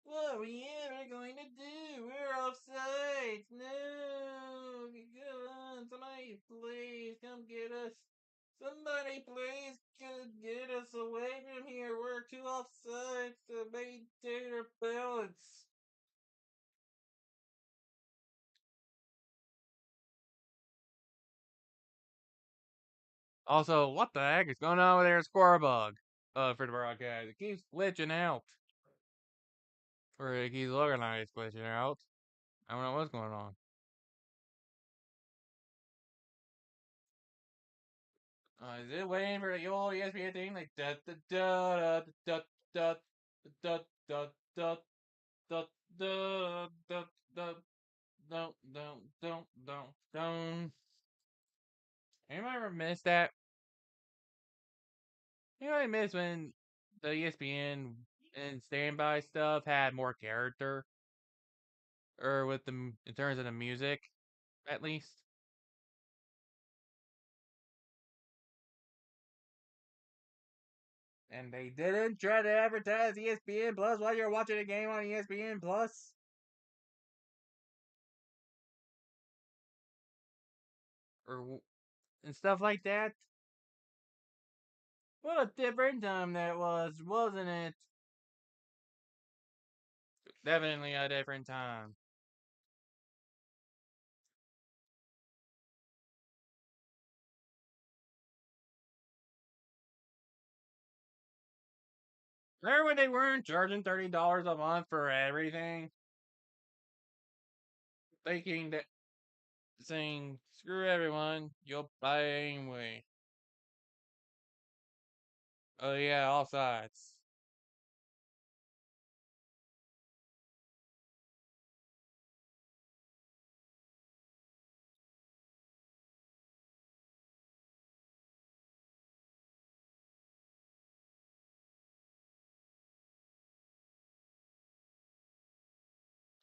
What are we ever going to do? We're offsides! No! Come on, somebody please come get us! Somebody please get us away from here! We're too offsides to maintain our balance! Also, what the heck is going on with their score bug? For the broadcast. It keeps glitching out. Or it keeps looking like it's glitching out. I don't know what's going on. Is it waiting for the old ESPN thing? Like da da da da da da da da da da da da don't don't. Anybody ever miss that? Anybody miss when the ESPN and standby stuff had more character, or with the in terms of the music, at least? And they didn't try to advertise ESPN Plus while you're watching a game on ESPN Plus, or and stuff like that. What a different time that was, wasn't it? Definitely a different time. Remember when they weren't charging $30 a month for everything? Thinking that saying screw everyone, you'll buy anyway. Oh yeah, all sides.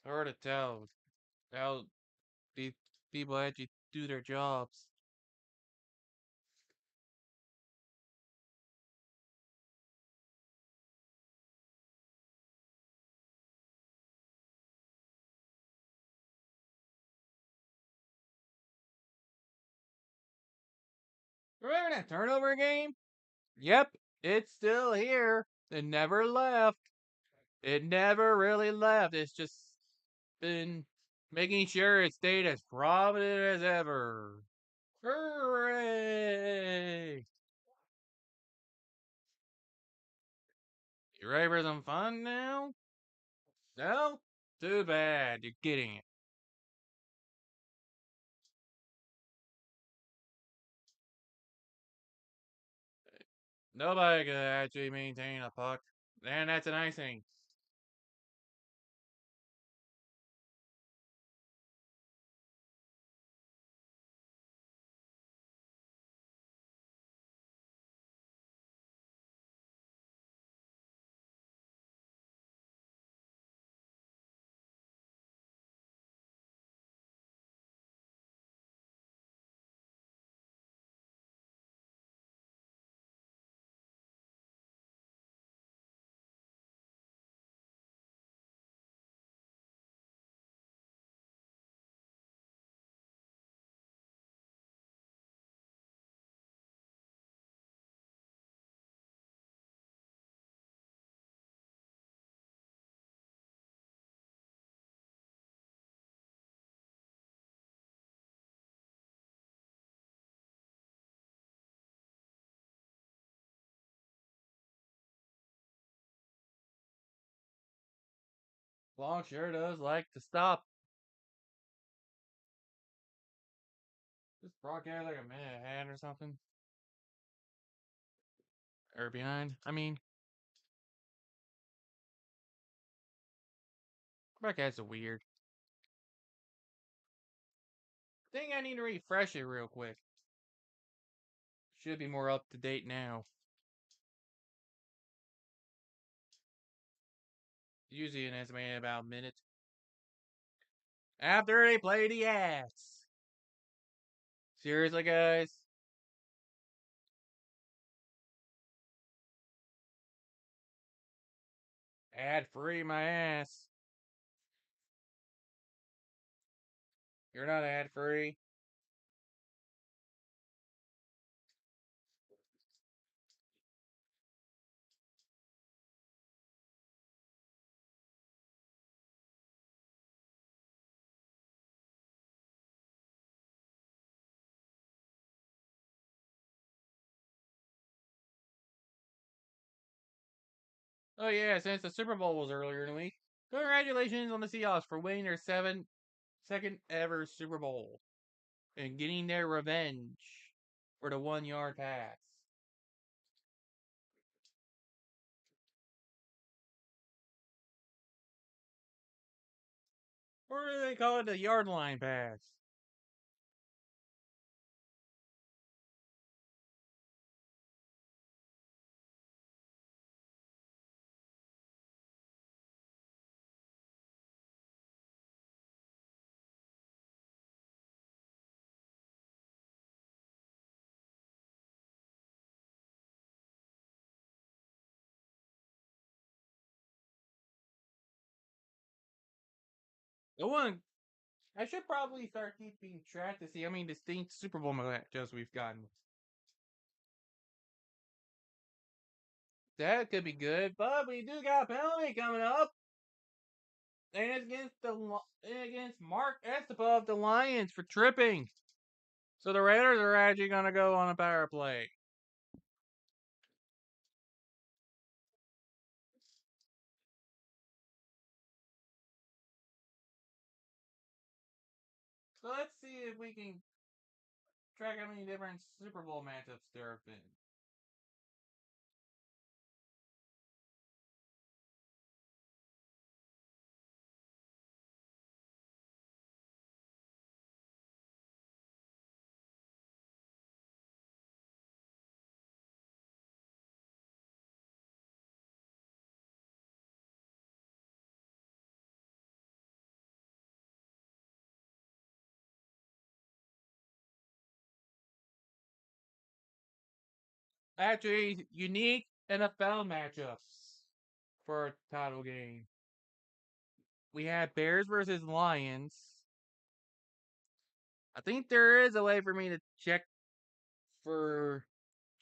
Hard to tell how these people actually do their jobs. Remember that turnover game? Yep, it's still here. It never left. It never really left. It's just been making sure it stayed as prominent as ever. Hooray! You ready for some fun now? No? Too bad. You're getting it. Nobody can actually maintain a puck. And that's an icing. Long sure does like to stop. Just broadcast like a minute ahead or something. Or behind. I mean, broadcasts are weird. Think I need to refresh it real quick. Should be more up to date now. Usually an estimated about a minute. After they play the ass. Seriously, guys? Ad free my ass. You're not ad free. Oh yeah, since the Super Bowl was earlier in the week. Congratulations on the Seahawks for winning their second ever Super Bowl and getting their revenge. for the 1 yard pass. Or do they call it a yard line pass? The one I should probably start keeping track to see how many distinct Super Bowl matchups we've gotten. That could be good, but we do got a penalty coming up, and it's against Mark Estapa of the Lions for tripping. So the Raiders are actually going to go on a power play. So let's see if we can track how many different Super Bowl matchups there have been. Actually, unique NFL matchups for a title game. We had Bears versus Lions. I think there is a way for me to check for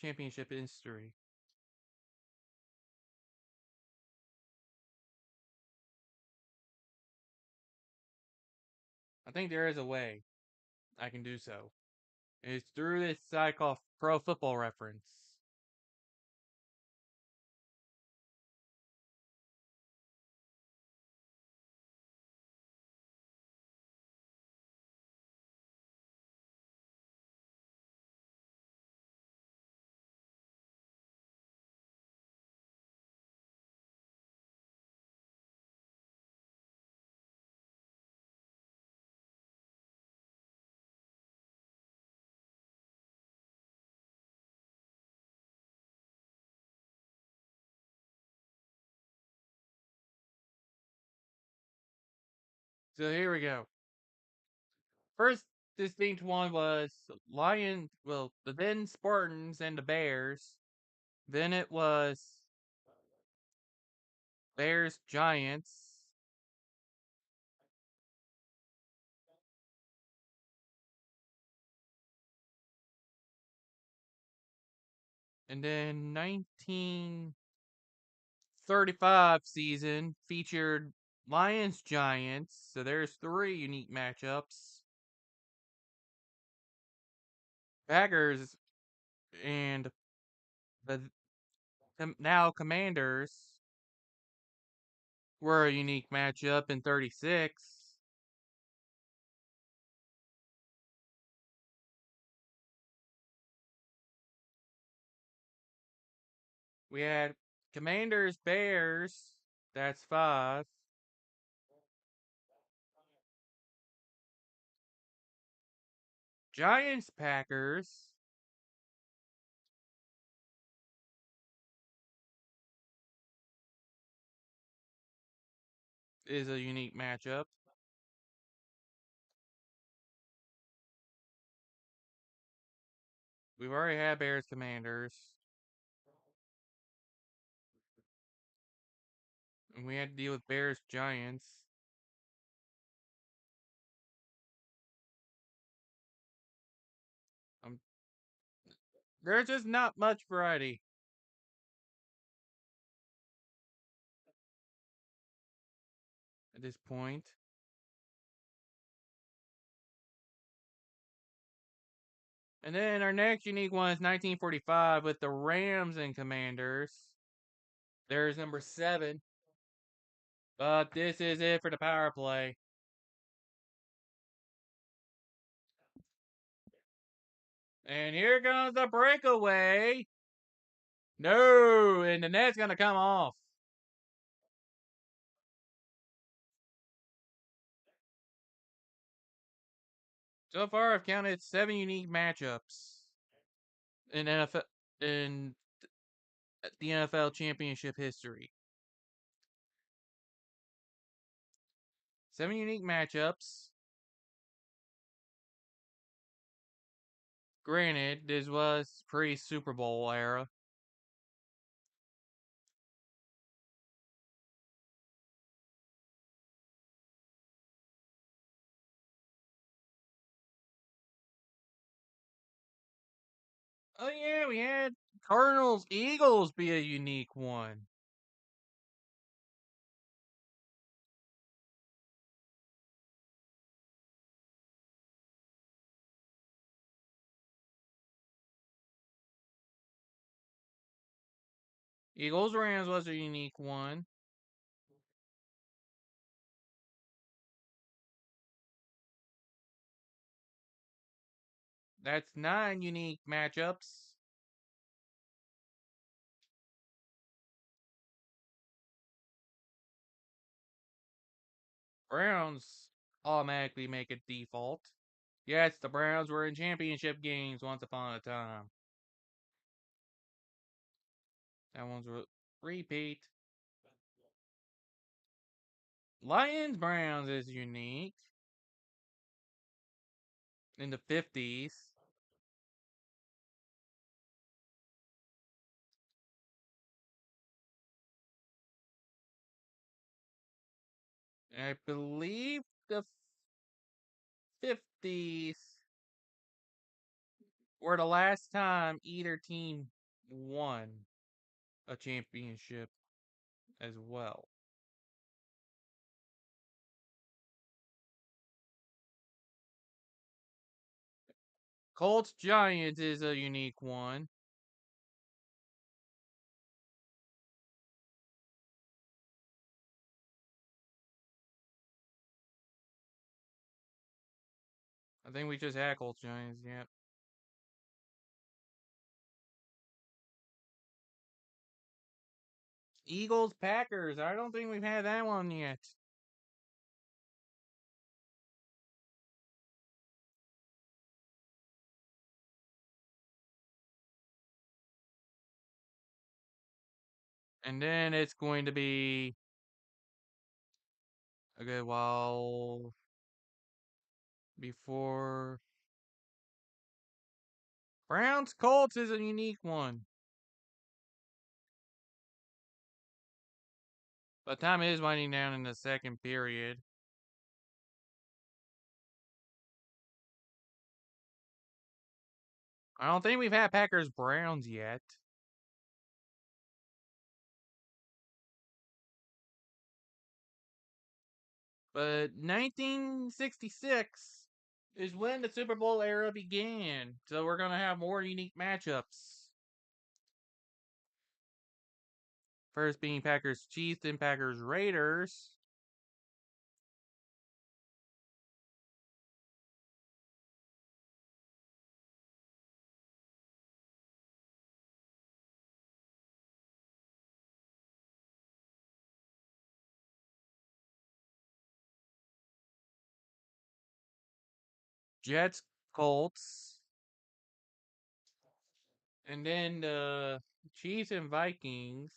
championship history. I think there is a way I can do so. It's through this site called Pro Football Reference. So here we go. First distinct one was the then Spartans and the Bears. Then it was Bears Giants. And then 1935 season featured Lions Giants. So there's 3 unique matchups. Packers and the now Commanders were a unique matchup in 36. We had Commanders Bears. That's 5. Giants Packers is a unique matchup. We've already had Bears Commanders. And we had to deal with Bears Giants. Um, there's just not much variety at this point. And then our next unique one is 1945 with the Rams and Commanders. There's number 7. But this is it for the power play. And here comes the breakaway. No, and the net's going to come off. So far, I've counted 7 unique matchups in in the NFL championship history. 7 unique matchups. Granted, this was pre-Super Bowl era. Oh yeah, we had Cardinals Eagles be a unique one. Eagles Rams was a unique one. That's 9 unique matchups. Browns automatically make it default. Yes, the Browns were in championship games once upon a time. That one's a repeat. Lions Browns is unique in the 50s. I believe the 50s were the last time either team won a championship as well. Colts Giants is a unique one. I think we just had Colts Giants, yep. Eagles Packers. I don't think we've had that one yet. And then it's going to be a good while before Browns Colts is a unique one. But time is winding down in the second period. I don't think we've had Packers Browns yet. But 1966 is when the Super Bowl era began. So we're going to have more unique matchups. First being Packers Chiefs, then Packers Raiders. Jets Colts. And then the Chiefs and Vikings.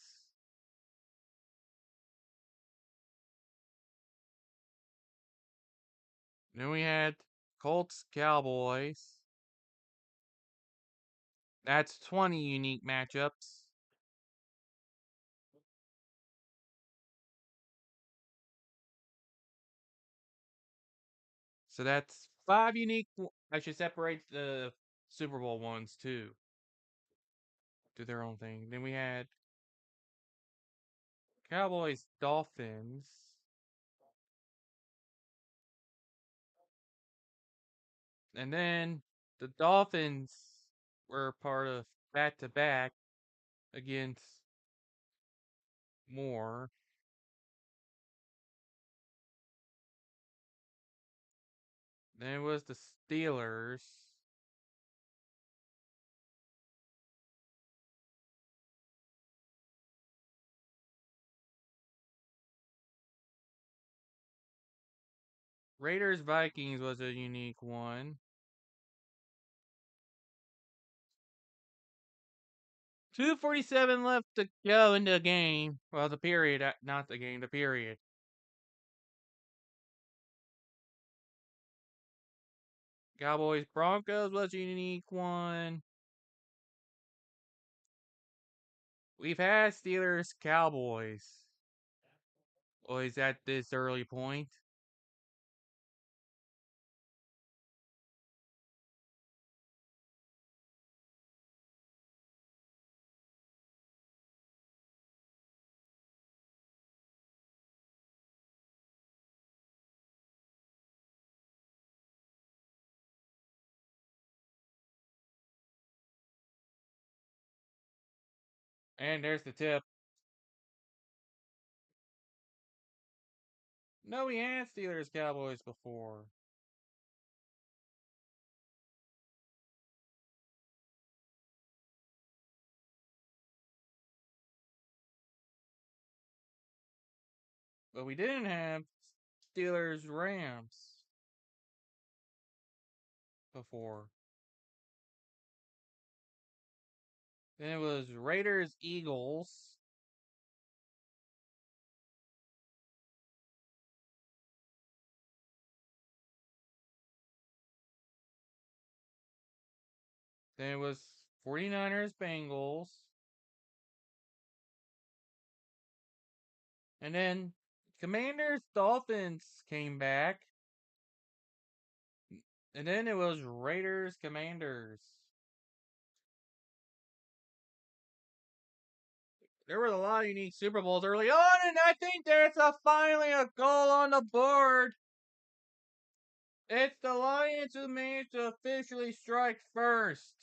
Then we had Colts Cowboys. That's 20 unique matchups. So that's 5 unique. I should separate the Super Bowl ones too. Do their own thing. Then we had Cowboys Dolphins. And then the Dolphins were part of back to back against more. Then it was the Steelers. Raiders Vikings was a unique one. 2:47 left to go in the game. Well, the period, not the game, the period. Cowboys Broncos was a unique one. We've had Steelers Cowboys. Always at this early point. And there's the tip. No, we had Steelers Cowboys before. But we didn't have Steelers Rams before. Then it was Raiders Eagles. Then it was 49ers Bengals. And then Commanders Dolphins came back. And then it was Raiders Commanders. There were a lot of unique Super Bowls early on, and I think there's finally a goal on the board. It's the Lions who managed to officially strike first.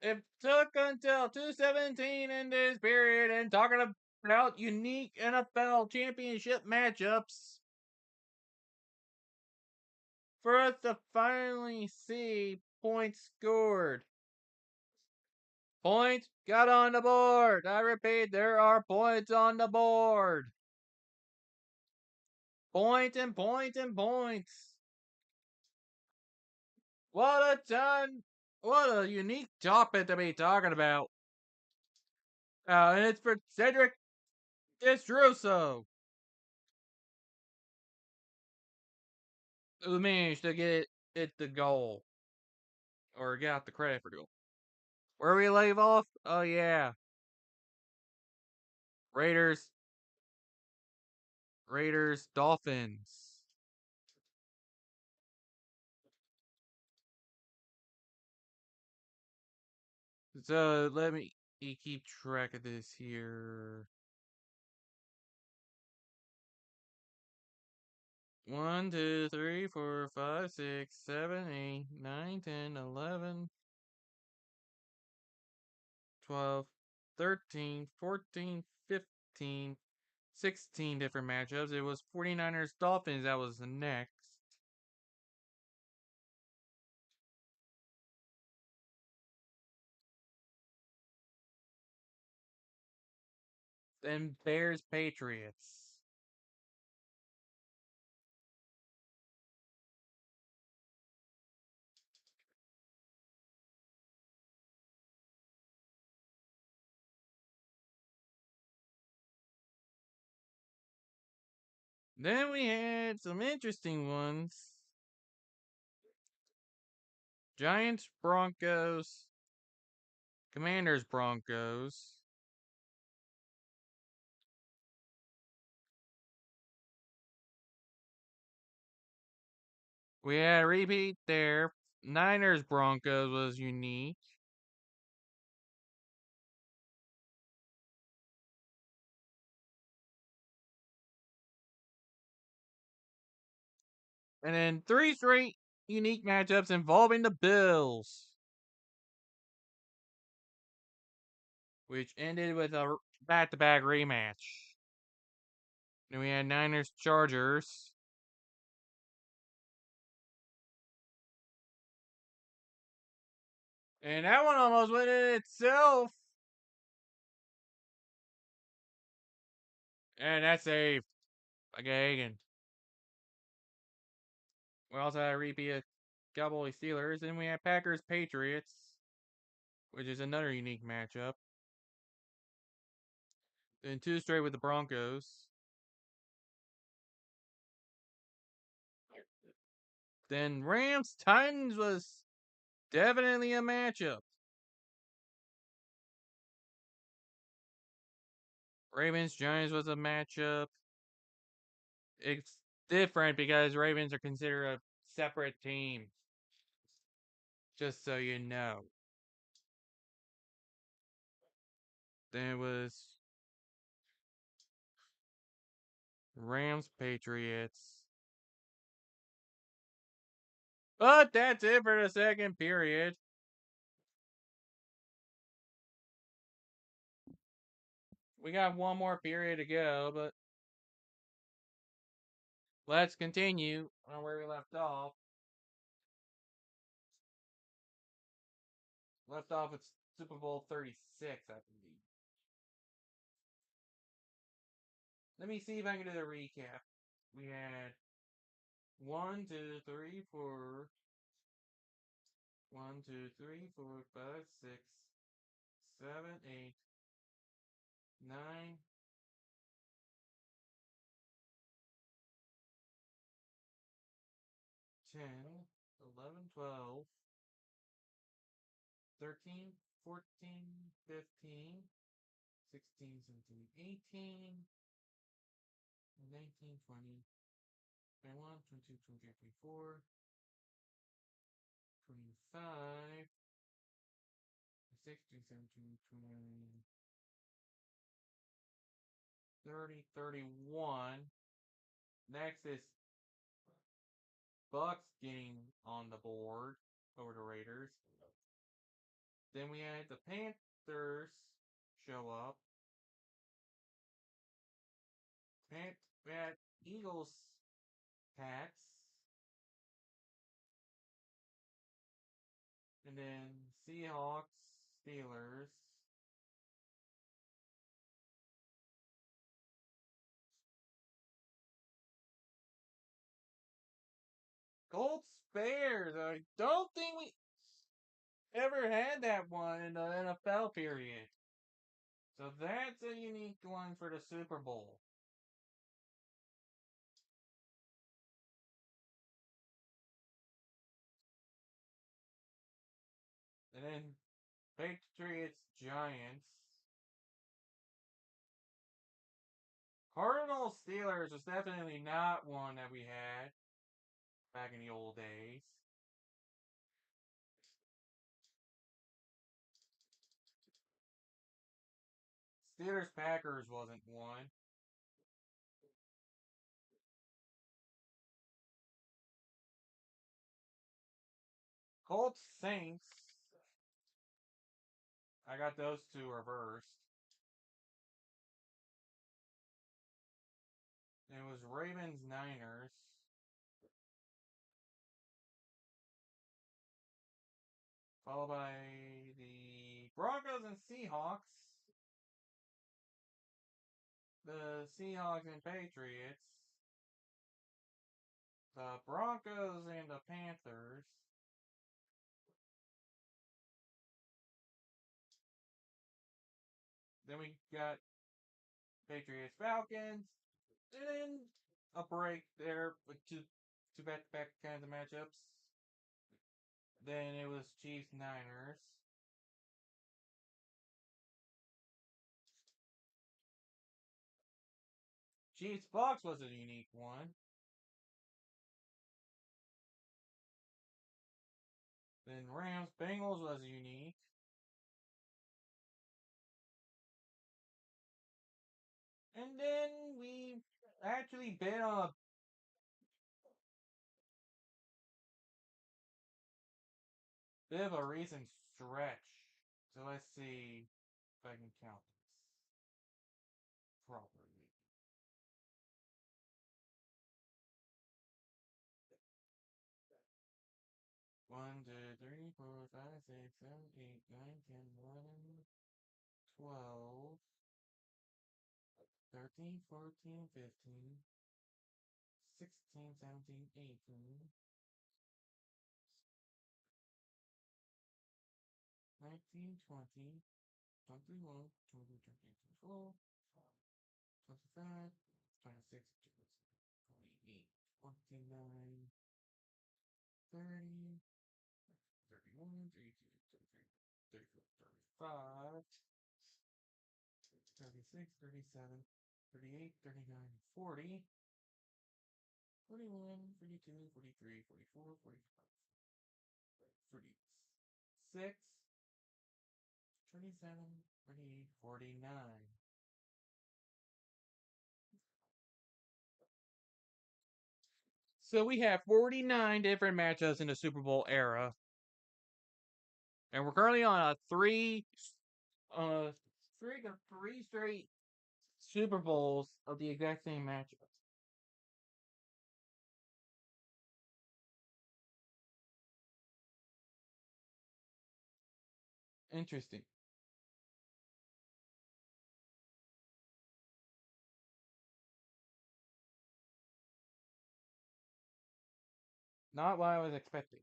It took until 2:17 in this period, and talking about unique NFL championship matchups, for us to finally see points scored. Points got on the board. I repeat, there are points on the board. Points and points and points. What a ton. What a unique topic to be talking about. And it's for Cedric Disrusso, who managed to get it the goal. Or got the credit for goal. Where we leave off? Oh, yeah. Raiders. Dolphins. So let me keep track of this here. 1, 2, 3, 4, 5, 6, 7, 8, 9, 10, 11, 12, 13, 14, 15, 16 different matchups. It was 49ers Dolphins that was the next. Then Bears Patriots. Then we had some interesting ones. Giants Broncos. Commanders Broncos. We had a repeat there. Niners Broncos was unique. And then 3 straight unique matchups involving the Bills, which ended with a back-to-back rematch. Then we had Niners Chargers. And that one almost went in itself. And that's a Okay, and we also had a repeat of Cowboys Steelers, and we had Packers Patriots, which is another unique matchup. Then 2 straight with the Broncos. Then Rams Titans was definitely a matchup. Ravens Giants was a matchup. It's different because Ravens are considered a separate team. Just so you know. Then it was Rams Patriots. But that's it for the second period. We got one more period to go, but let's continue on where we left off. Left off with Super Bowl 36, I believe. Let me see if I can do the recap. We had 1, 2, 3, 4. 1, 2, 3, 4, 5, 6, 7, 8, 9, 10, 11, 12, 13, 14, 15, 16, 17, 18, 19, 20, 21, 22, 23, 24, 25, 26, 27, 28, 30, 31. Next is Bucks getting on the board over the Raiders. Then we had the Panthers show up. We had Eagles Pats. And then Seahawks Steelers. Colts Bears. I don't think we ever had that one in the NFL period. So that's a unique one for the Super Bowl. And then Patriots Giants. Cardinals Steelers was definitely not one that we had back in the old days. Steelers Packers wasn't one. Colts Saints. I got those two reversed. It was Ravens Niners. Followed by the Broncos and Seahawks. The Seahawks and Patriots. The Broncos and the Panthers. Then we got Patriots Falcons. And then a break there with two back-to-back kinds of matchups. Then it was Chiefs Niners. Chiefs Bucks was a unique one. Then Rams Bengals was unique. And then we actually been on a bit of a recent stretch. So let's see if I can count this properly. 1, 2, 3, 4, 5, 6, 7, 8, 9, 10, 11, 12, 13, 14, 15, 16, 17, 18, 19, 20, 21, 22, 23, 24, 25, 26, 28, 29, 30, 31, 32, 33, 34, 35, 36, 37, 38, 39, 40, 41, 42, 43, 44, 45, 46, 27, 28, 49. So we have 49 different matchups in the Super Bowl era. And we're currently on a three straight Super Bowls of the exact same matchups. Interesting. Not what I was expecting.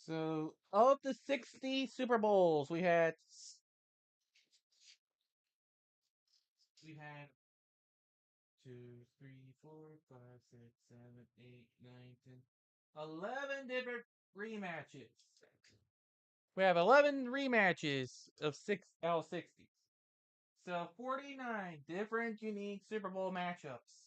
So, of the 60 Super Bowls, we had 11 different rematches. We have 11 rematches of 60s. So 49 different unique Super Bowl matchups.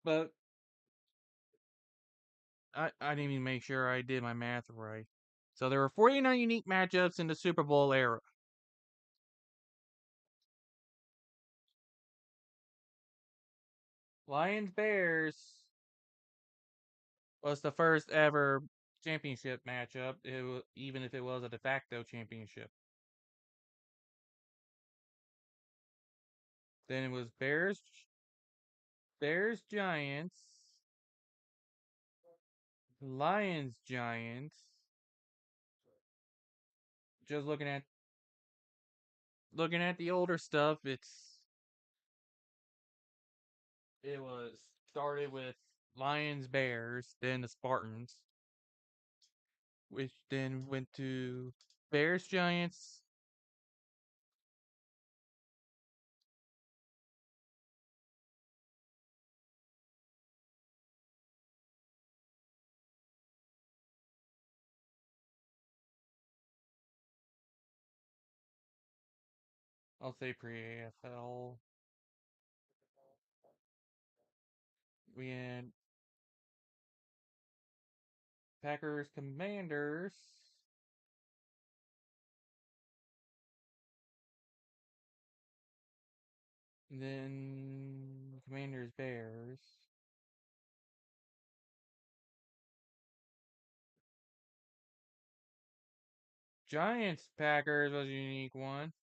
But I didn't even make sure I did my math right. So there were 49 unique matchups in the Super Bowl era. Lions Bears was the first ever championship matchup, even if it was a de facto championship. Then it was Bears Giants, Lions Giants. Just looking at the older stuff, it was started with Lions Bears, then the Spartans, which then went to Bears Giants, I'll say pre-AFL. We had Packers Commanders. Then Commanders Bears. Giants Packers was a unique one.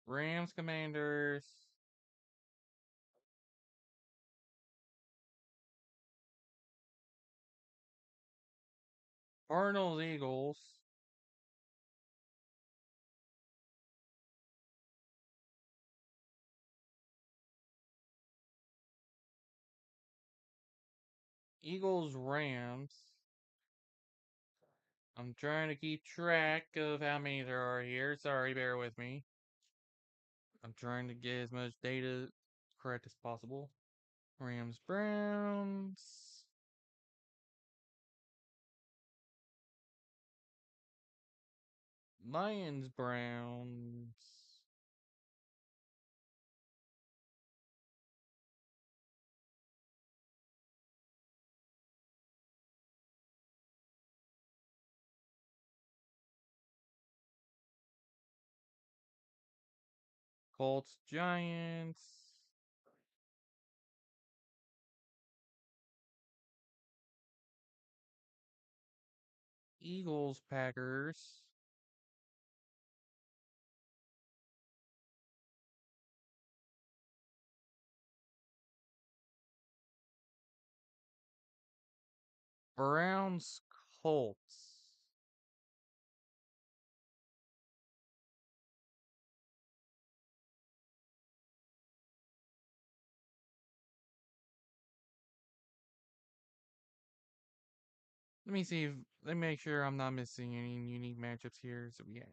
Rams Commanders. Cardinals Eagles. Eagles Rams. I'm trying to keep track of how many there are here. Sorry, bear with me. I'm trying to get as much data correct as possible. Rams Browns. Lions Browns. Colts Giants. Eagles Packers. Browns Colts. Let me see if let me make sure I'm not missing any unique matchups here. So we had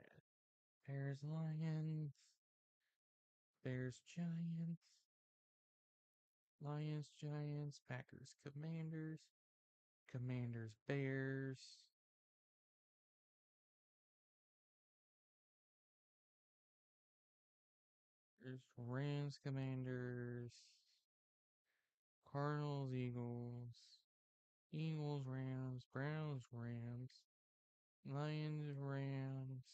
Bears Lions, Bears Giants, Lions Giants, Packers Commanders, Commanders Bears. There's Rams Commanders, Cardinals Eagles, Eagles Rams, Browns Rams, Lions Rams.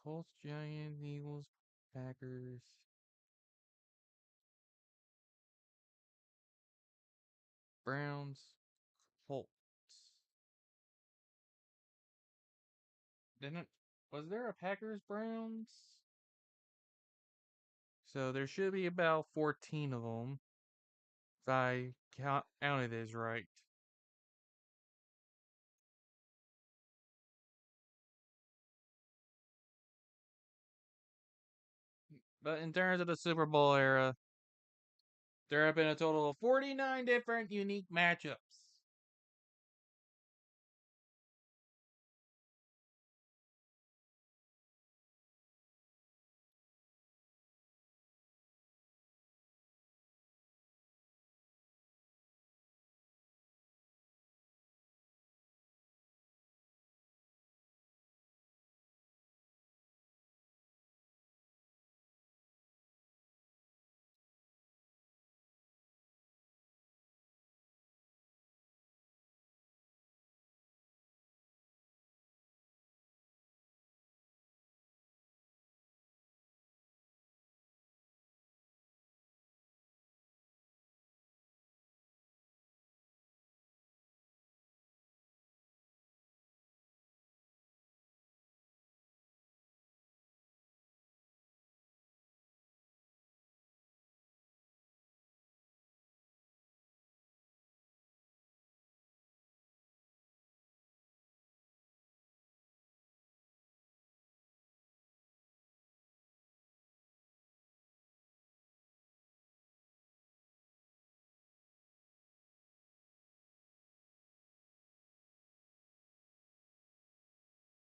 Colts, Giants, Eagles, Packers, Browns, Colts. Didn't was there a Packers Browns? So there should be about 14 of them, if I counted this right. But in terms of the Super Bowl era, there have been a total of 49 different unique matchups.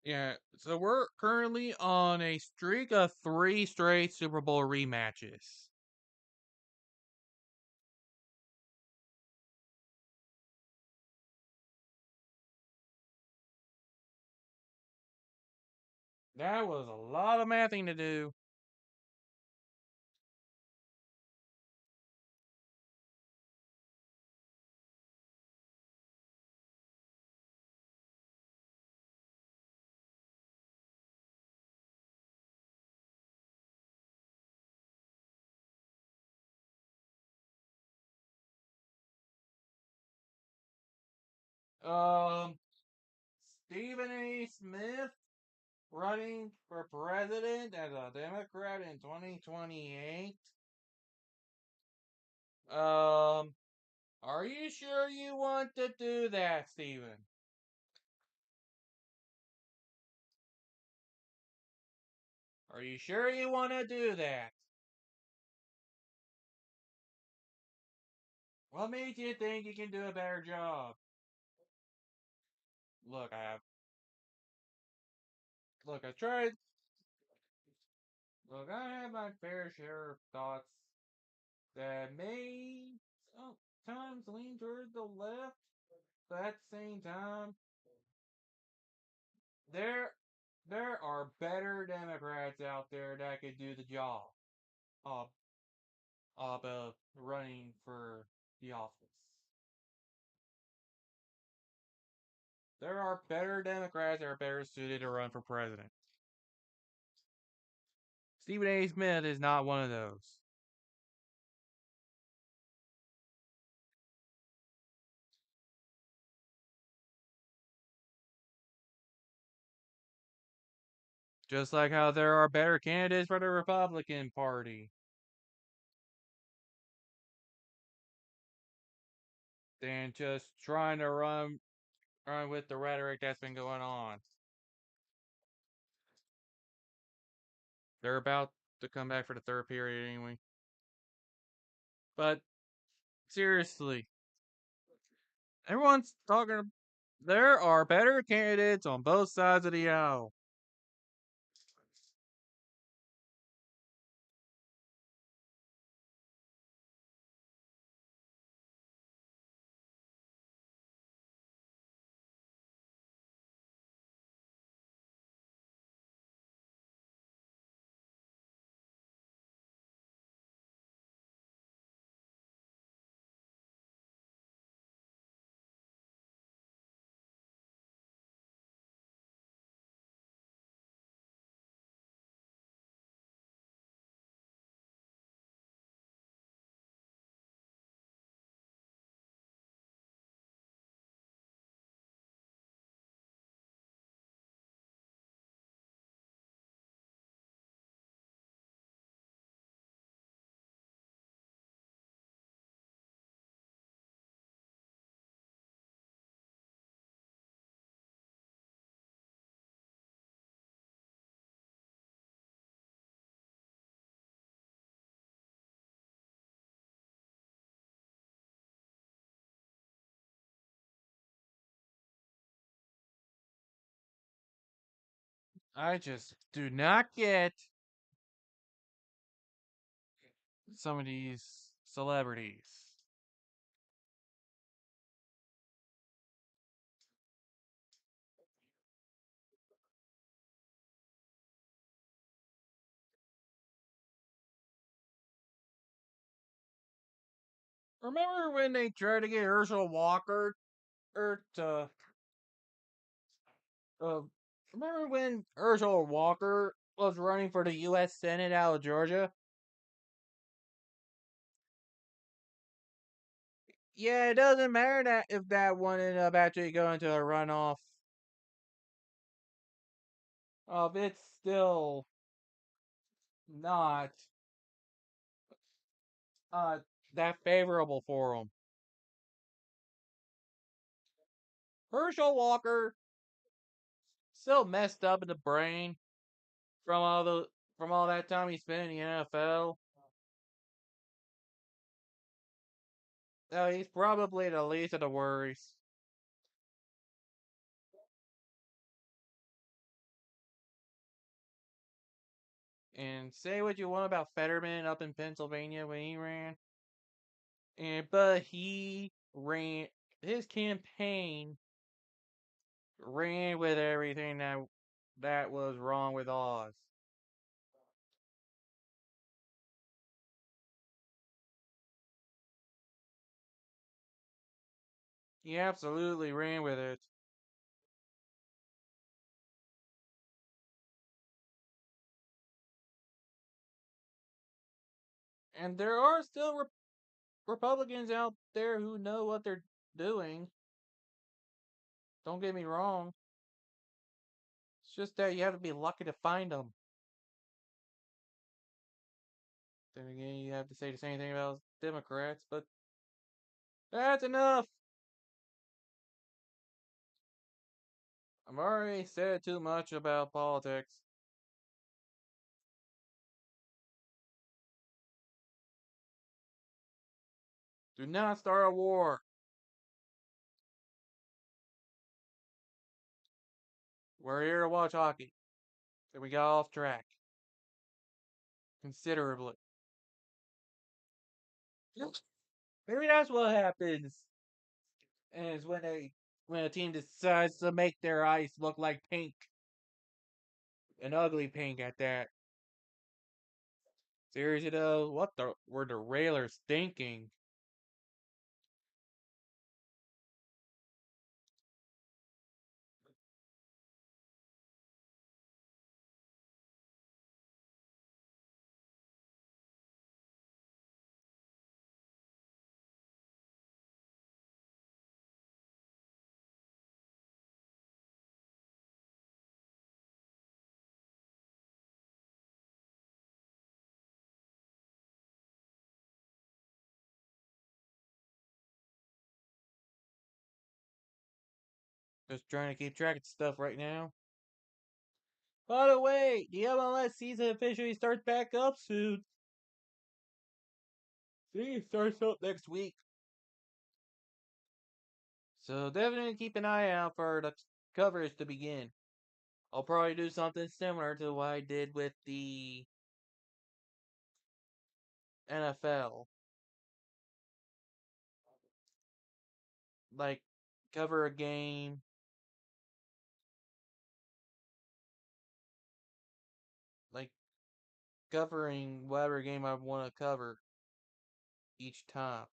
Yeah, so we're currently on a streak of 3 straight Super Bowl rematches. That was a lot of mathing to do. Um, Stephen A. Smith running for president as a Democrat in 2028. Um, are you sure you want to do that, Stephen? Are you sure you want to do that? What makes you think you can do a better job? Look, I have. Look, I tried. Look, I have my fair share of thoughts that may sometimes lean toward the left, but at the same time, there there are better Democrats out there that could do the job of running for the office. There are better Democrats that are better suited to run for president. Stephen A. Smith is not one of those. Just like how there are better candidates for the Republican Party than just trying to run with the rhetoric that's been going on. They're about to come back for the third period anyway. But seriously, everyone's talking. There are better candidates on both sides of the aisle. I just do not get some of these celebrities. Remember when they tried to get Herschel Walker to uh, remember when Herschel Walker was running for the U.S. Senate out of Georgia? Yeah, it doesn't matter that if that one ended up actually going to a runoff. It's still not uh that favorable for him. Herschel Walker still messed up in the brain from all that time he spent in the NFL. He's probably the least of the worries. And say what you want about Fetterman up in Pennsylvania when he ran, but he ran his campaign ran with everything that was wrong with Oz. He absolutely ran with it. And there are still Republicans out there who know what they're doing. Don't get me wrong. It's just that you have to be lucky to find them. Then again, you have to say the same thing about Democrats, but that's enough. I've already said too much about politics. Do not start a war. We're here to watch hockey. And we got off track considerably. Maybe that's what happens. And it's when a team decides to make their ice look like pink, an ugly pink at that. Seriously though, what the were the Railers thinking? Just trying to keep track of stuff right now. By the way, the MLS season officially starts back up soon. See, it starts up next week. So definitely keep an eye out for the coverage to begin. I'll probably do something similar to what I did with the NFL. Like, cover a game, like, covering whatever game I want to cover each time.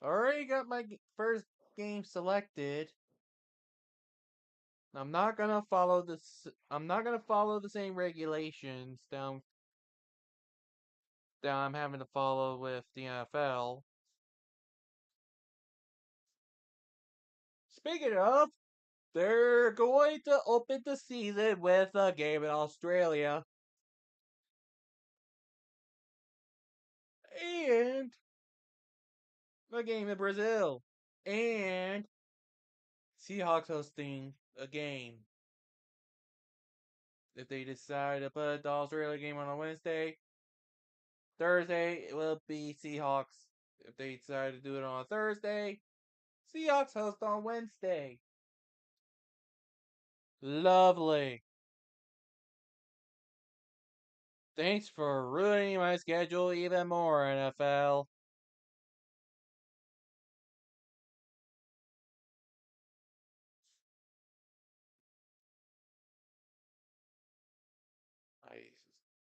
I already got my first game selected. I'm not gonna follow the same regulations that I'm having to follow with the NFL. Speaking of, they're going to open the season with a game in Australia and a game in Brazil and Seahawks hosting a game. If they decide to put the Australia game on a Wednesday, Thursday it will be Seahawks. If they decide to do it on a Thursday, Seahawks host on Wednesday. Lovely. Thanks for ruining my schedule even more, NFL. I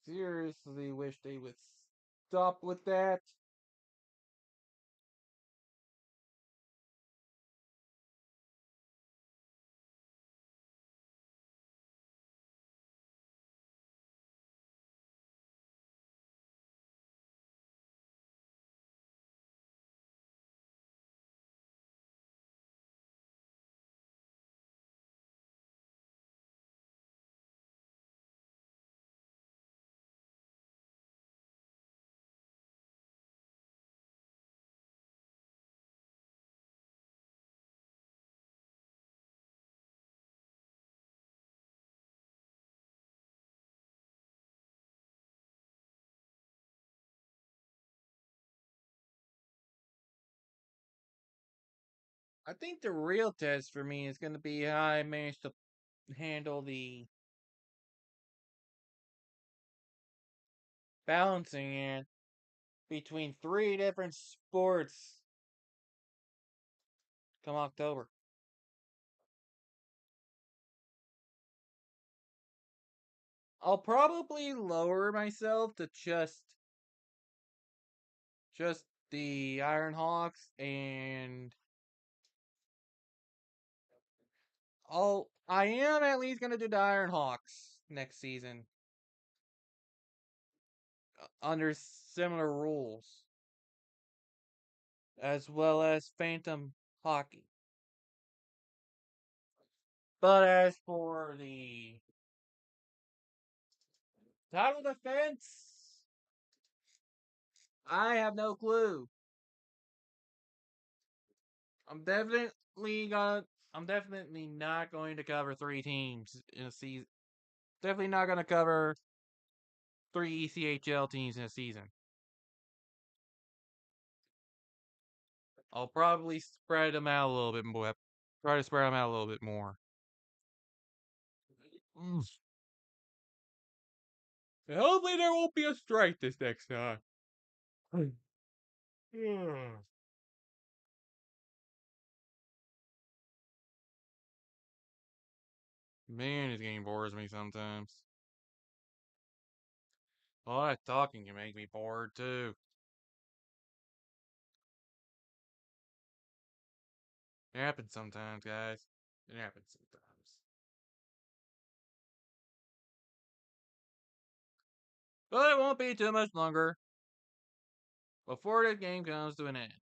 seriously wish they would stop with that. I think the real test for me is going to be how I manage to handle balancing it between 3 different sports come October. I'll probably lower myself to just the Iron Hawks, and I am at least gonna do the Iron Hawks next season under similar rules, as well as Phantom Hockey. But as for the title defense, I have no clue. I'm definitely gonna. I'm definitely not going to cover 3 teams in a season. Definitely not going to cover 3 ECHL teams in a season. I'll probably spread them out a little bit more. Try to spread them out a little bit more. And hopefully there won't be a strike this next time. Man, this game bores me sometimes. All that talking can make me bored too. It happens sometimes, guys. It happens sometimes. But it won't be too much longer before this game comes to an end.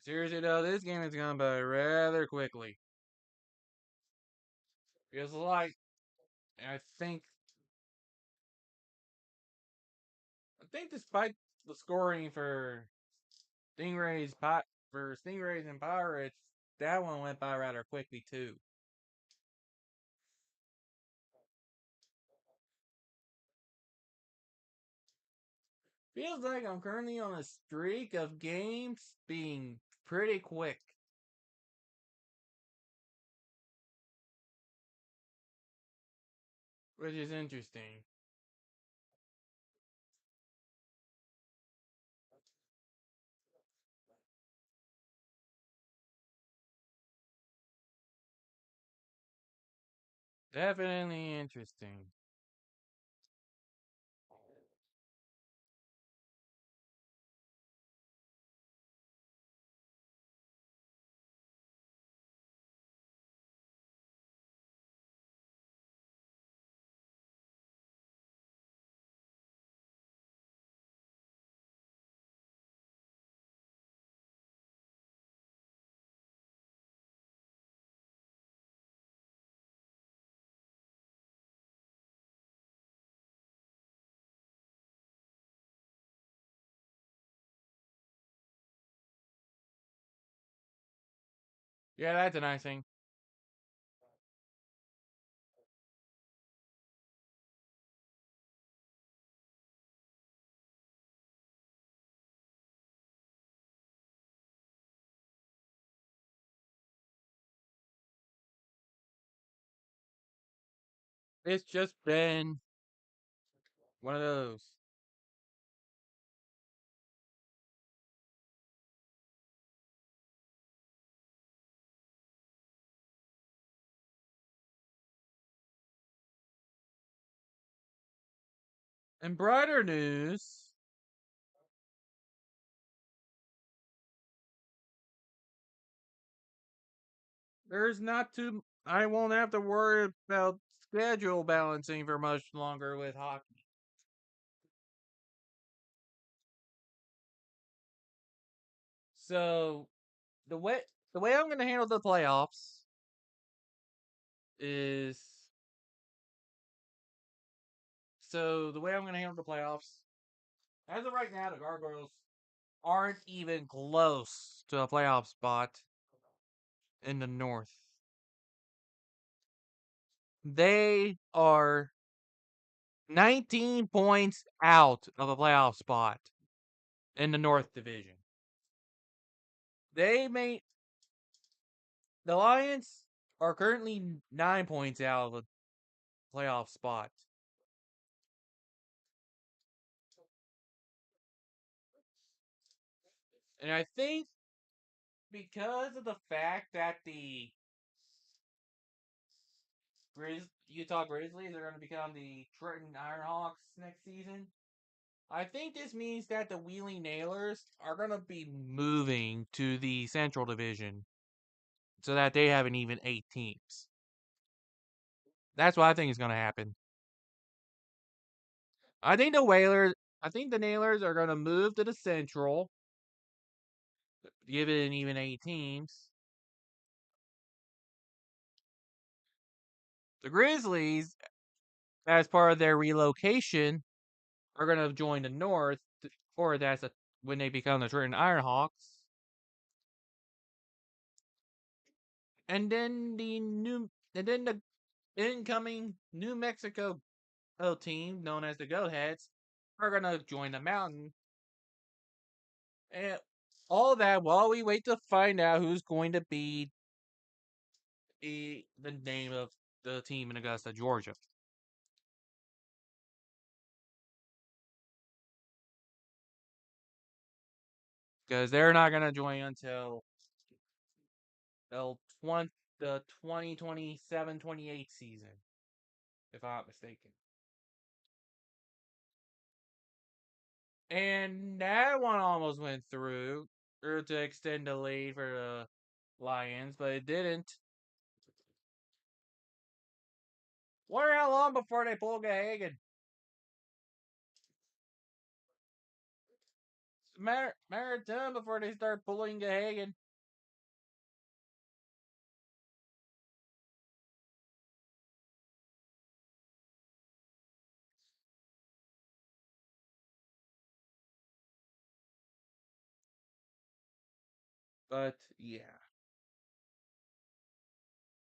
Seriously though, this game has gone by rather quickly. It's like, I think despite the scoring for Stingrays and Pirates, that one went by rather quickly too. Feels like I'm currently on a streak of games being pretty quick. Which is interesting. Definitely interesting. Yeah, that's a nice thing. It's just been one of those. In brighter news, I won't have to worry about schedule balancing for much longer with hockey. So the way the way I'm going to handle the playoffs is the way I'm going to handle the playoffs. As of right now, the Gargoyles aren't even close to a playoff spot in the North. They are 19 points out of a playoff spot in the North Division. They may The Lions are currently 9 points out of a playoff spot. And I think because of the fact that the Utah Grizzlies are going to become the Trenton Ironhawks next season, I think this means that the Wheeling Nailers are going to be moving to the Central Division so that they have an even 8 teams. That's what I think is going to happen. I think the Nailers are going to move to the Central, give it an even 8 teams. The Grizzlies, as part of their relocation, are going to join the North, or when they become the Trenton Ironhawks. And then the incoming New Mexico team, known as the Goatheads, are going to join the Mountain. And all that while we wait to find out who's going to be the name of the team in Augusta, Georgia. Because they're not going to join until the 2027-28 season, if I'm not mistaken. And that one almost went through or to extend the lead for the Lions, but it didn't. Wonder how long before they pull Gahagan. Matter of time before they start pulling Gahagan. But yeah.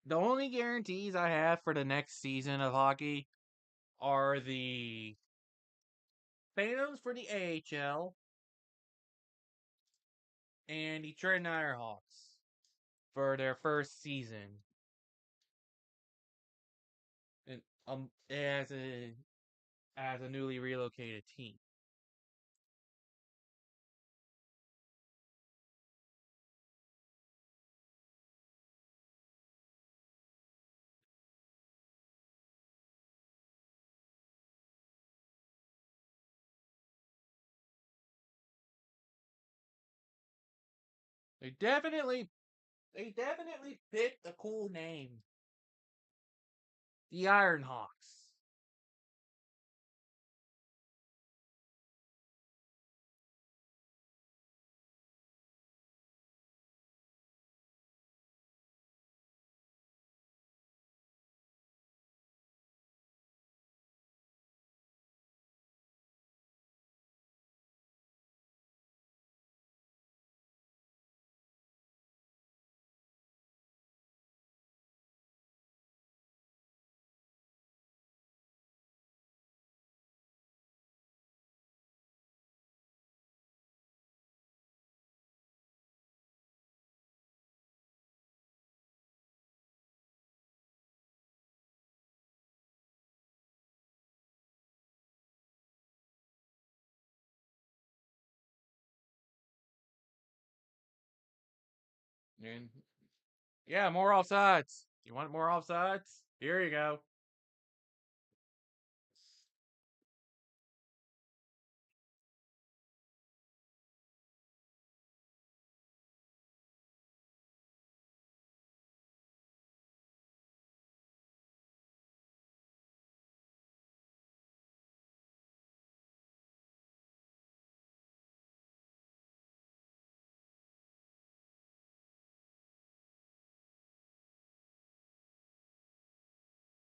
The only guarantees I have for the next season of hockey are the Phantoms for the AHL and the Detroit Nighthawks for their first season. And as a newly relocated team. They definitely picked a cool name. The Ironhawks. And yeah, more offsides. You want more offsides? Here you go.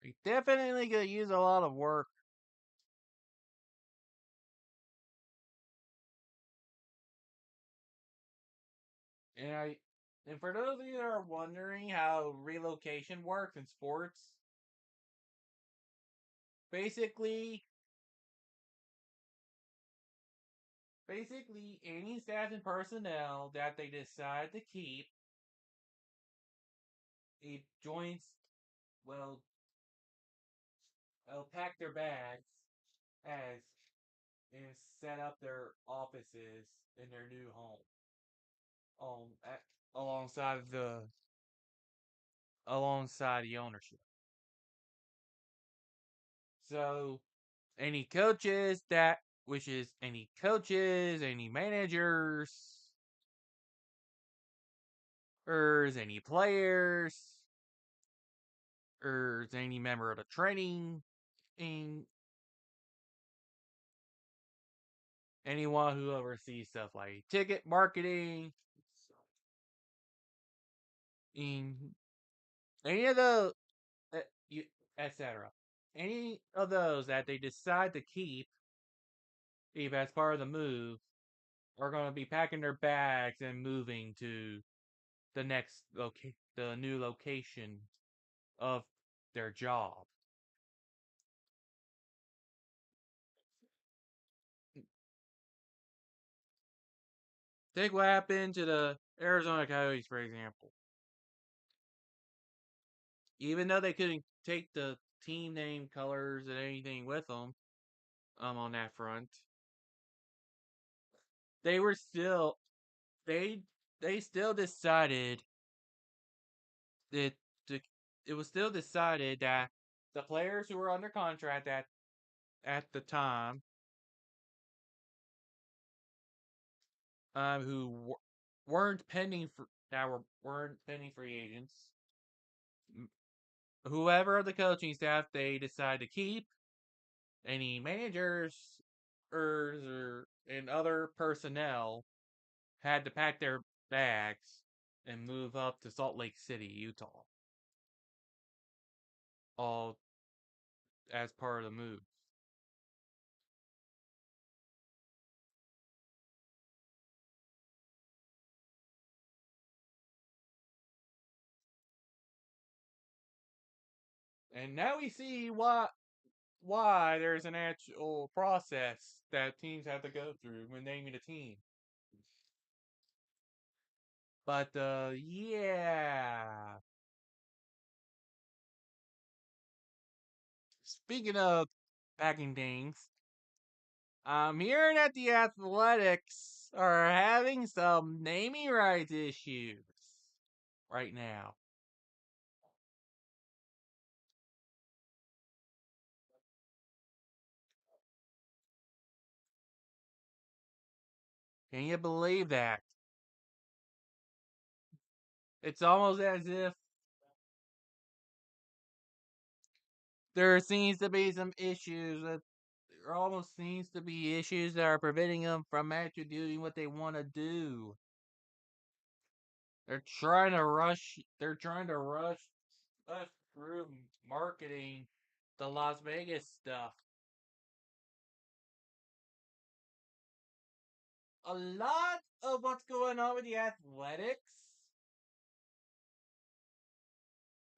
We definitely gonna use a lot of work. And I and for those of you that are wondering how relocation works in sports, basically any staff and personnel that they decide to keep it joins, well, they'll pack their bags as and set up their offices in their new home at, alongside the alongside the ownership. So any coaches that which is any coaches, any managers, or any players, or any member of the training, and anyone who oversees stuff like ticket marketing, and any of the etc. Any of those that they decide to keep, if as part of the move, are going to be packing their bags and moving to the new location of their job. Take what happened to the Arizona Coyotes, for example. Even though they couldn't take the team name, colors, and anything with them, on that front, they were still they they still decided that the, it was still decided that the players who were under contract at the time, who weren't pending for that weren't pending free agents, whoever of the coaching staff they decide to keep, any managers and other personnel had to pack their bags and move up to Salt Lake City, Utah, all as part of the move. And now we see why there's an actual process that teams have to go through when naming a team. But yeah. Speaking of packing things, I'm hearing that the Athletics are having some naming rights issues right now. Can you believe that? It's almost as if there seems to be some issues that there almost seems to be issues that are preventing them from actually doing what they want to do. They're trying to rush us through marketing the Las Vegas stuff. A lot of what's going on with the Athletics.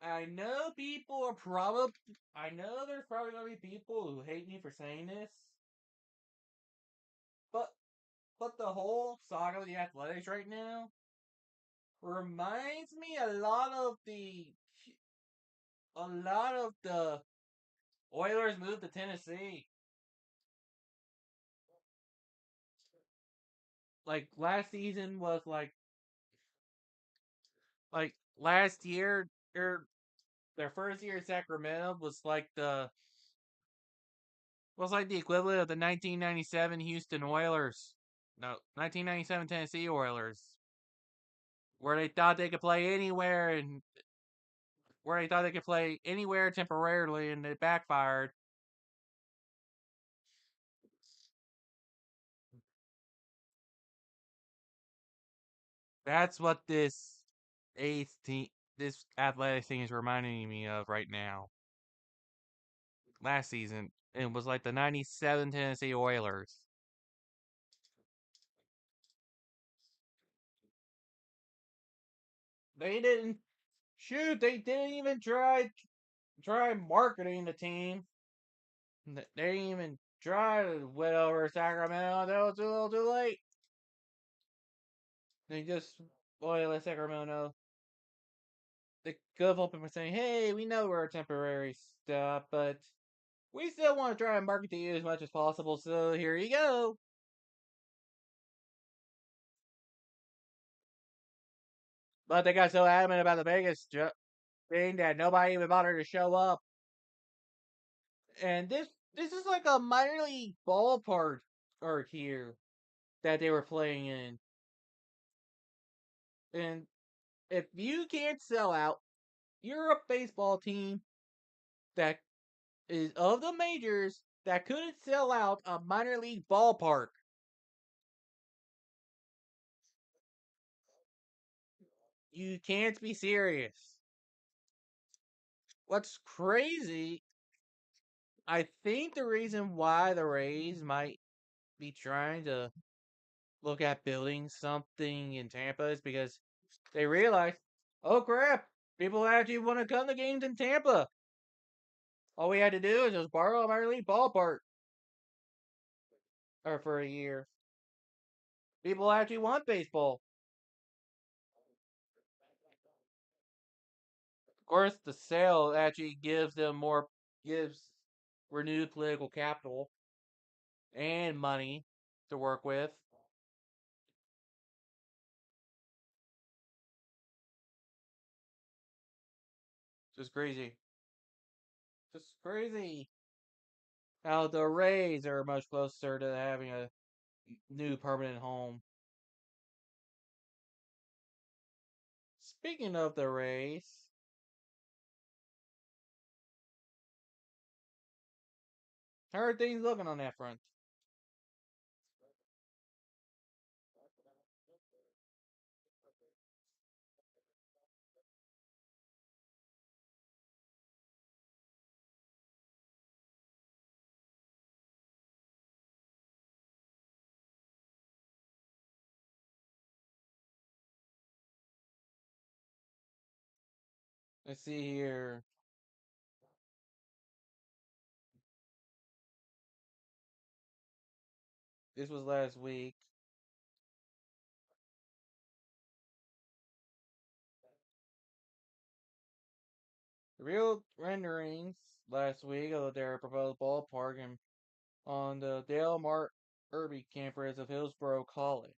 I know there's probably gonna be people who hate me for saying this, but the whole saga of the Athletics right now reminds me a lot of the Oilers moved to Tennessee. Like last season was like last year their first year in Sacramento was like the equivalent of the 1997 Houston Oilers. No, 1997 Tennessee Oilers, where they thought they could play anywhere and where they thought they could play anywhere temporarily, and it backfired. That's what this athletic thing is reminding me of right now. Last season, it was like the '97 Tennessee Oilers. They didn't shoot. They didn't even try marketing the team. They didn't even try to win over Sacramento. That was a little too late. They just boy let Sacramento know. the government was saying, "Hey, we know we're a temporary stop, but we still want to try and market to you as much as possible. So here you go." But they got so adamant about the Vegas thing that nobody even bothered to show up. And this is like a minor league ballpark or here that they were playing in. And if you can't sell out, you're a baseball team that is of the majors that couldn't sell out a minor league ballpark. You can't be serious. What's crazy, I think the reason why the Rays might be trying to look at building something in Tampa is because they realize, oh crap, people actually want to come to games in Tampa. All we had to do is just borrow a minor league ballpark or for a year. People actually want baseball. Of course, the sale actually gives renewed political capital and money to work with. Just crazy. Just crazy. How the Rays are much closer to having a new permanent home. Speaking of the Rays, how are things looking on that front? Let's see here. This was last week. The real renderings last week of their proposed ballpark and on the Dale Mart Irby campus of Hillsborough College.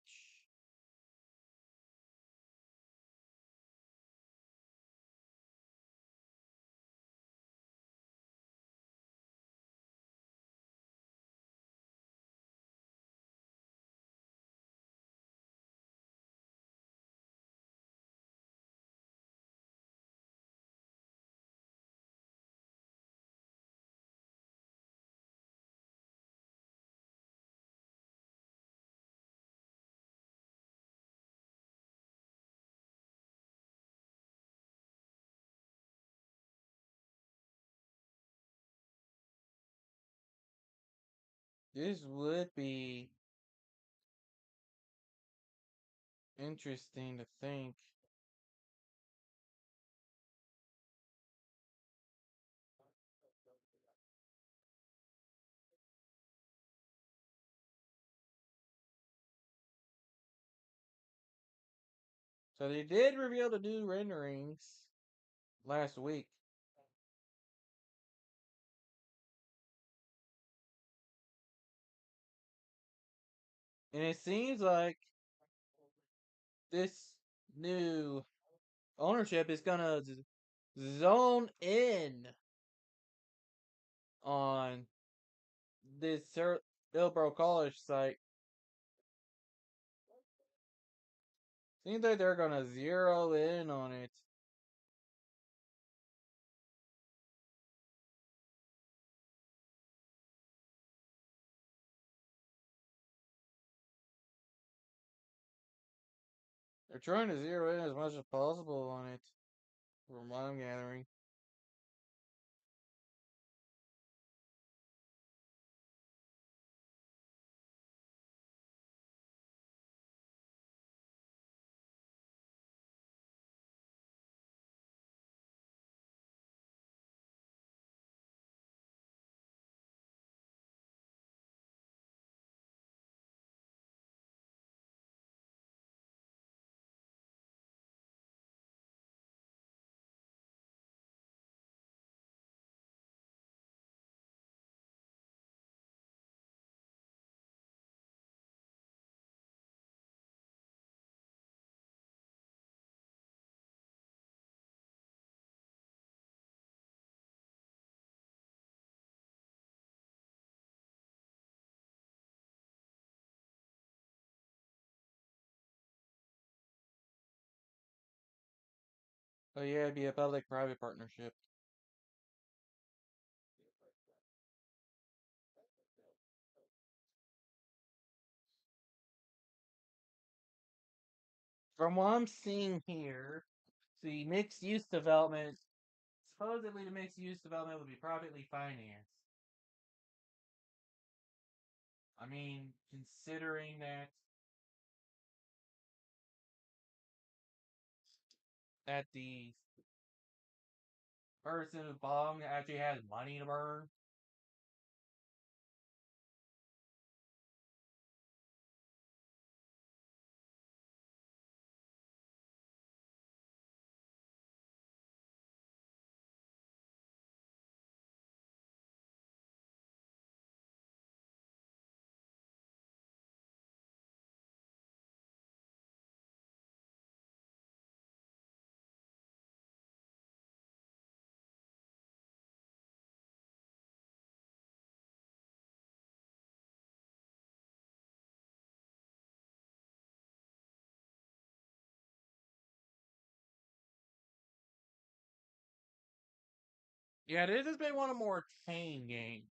This would be interesting to think. So they did reveal the new renderings last week. And it seems like this new ownership is gonna zone in on this Hillsborough College site. Seems like they're gonna zero in on it. They're trying to zero in as much as possible on it, from what I'm gathering. Oh yeah, it'd be a public-private partnership. From what I'm seeing here, see mixed use development. Supposedly, the mixed use development would be privately financed. I mean, considering that the person who bombed actually has money to burn. Yeah, this has been one of more tame games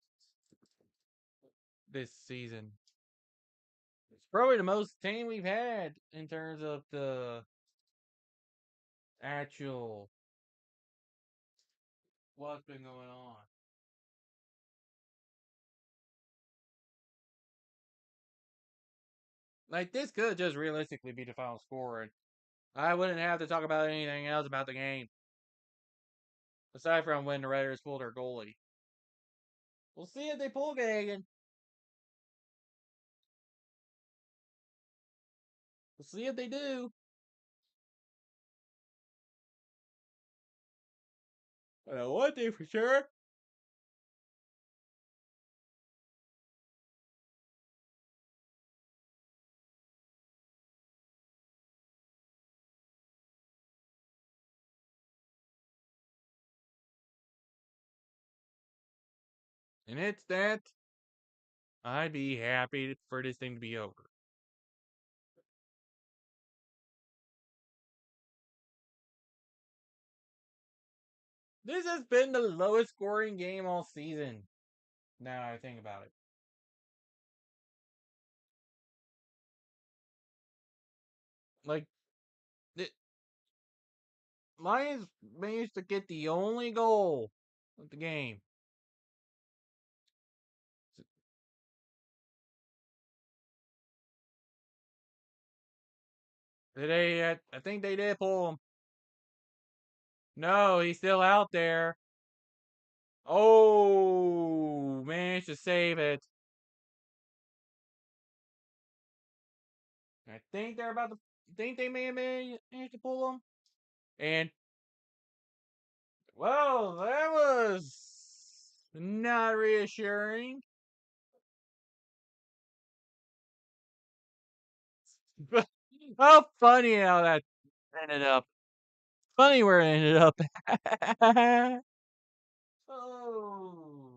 this season. It's probably the most tame we've had in terms of the actual what's been going on. Like this could just realistically be the final score, and I wouldn't have to talk about anything else about the game aside from when the Raiders pulled their goalie. We'll see if they pull Gagan. We'll see if they do. I know one thing for sure. And it's that I'd be happy for this thing to be over. This has been the lowest scoring game all season. Now I think about it. Like, the Lions managed to get the only goal of the game. I think they did pull him. No, he's still out there. Oh, managed to save it. I think they're about to. Think they may have managed to pull him. And well, that was not reassuring. How funny how that ended up. Funny where it ended up. Oh.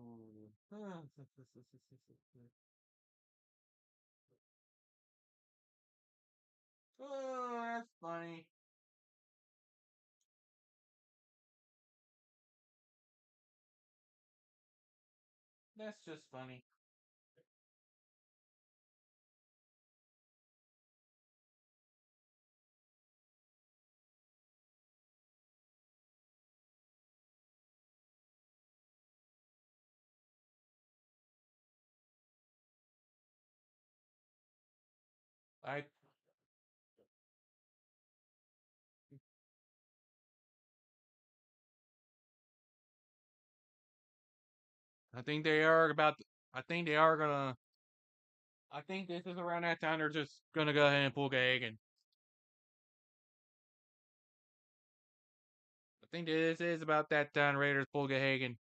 Oh, that's funny. That's just funny. I I think they are about. I think they are gonna. I think this is around that time they're just gonna go ahead and pull Gagan. I think this is about that time Raiders pull Gagan.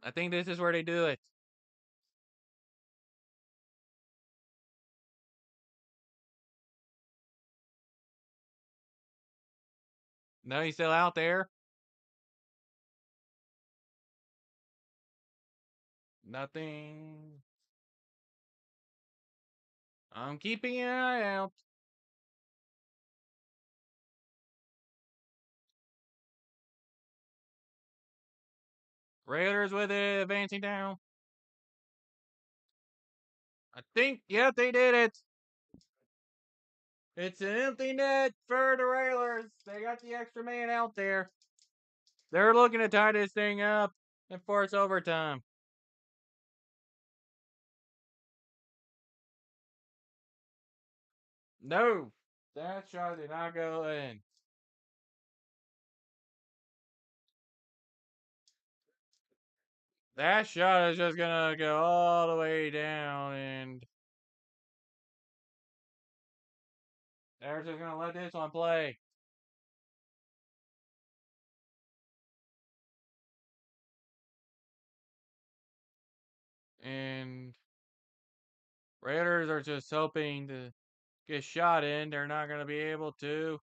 I think this is where they do it. No, he's still out there. Nothing. I'm keeping an eye out. Raiders with it, advancing down. I think, yeah, they did it. It's an empty net for the Railers. They got the extra man out there. They're looking to tie this thing up and force overtime. No, that shot did not go in. That shot is just gonna go all the way down, and they're just gonna let this one play. And Raiders are just hoping to get shot in. They're not gonna be able to.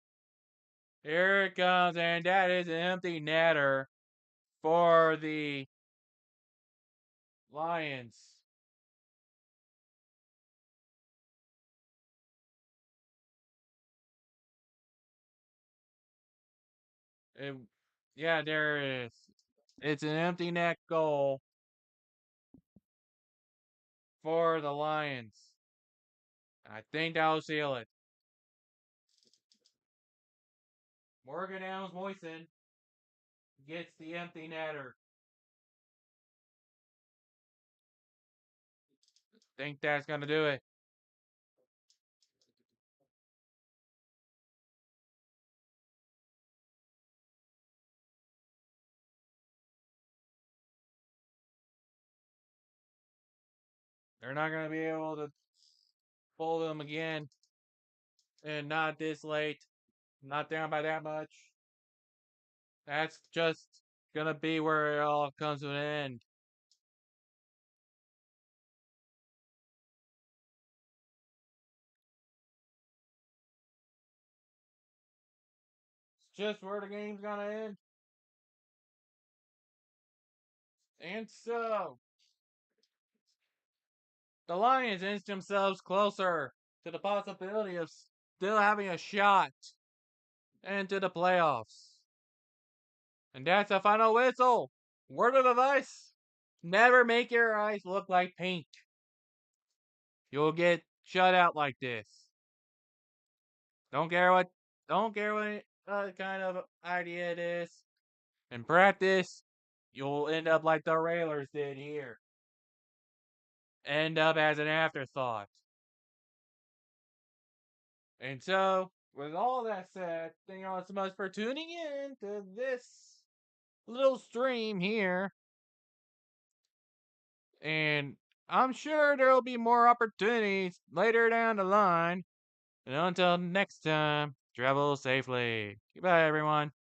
Here it comes, and that is an empty netter for the Lions. It, yeah, there it is. It's an empty net goal for the Lions. I think that'll seal it. Morgan Adams Moisen gets the empty netter. Think that's gonna do it. They're not gonna be able to pull them again, and not this late. Not down by that much. That's just gonna be where it all comes to an end. It's just where the game's gonna end. And so, the Lions inch themselves closer to the possibility of still having a shot into the playoffs. And that's the final whistle. Word of advice: never make your eyes look like paint. You'll get shut out like this. Don't care what, don't care what kind of idea it is. In practice, you'll end up like the Railers did here. End up as an afterthought. And so, with all that said, thank you all so much for tuning in to this little stream here. And I'm sure there'll be more opportunities later down the line. And until next time, travel safely. Goodbye, everyone.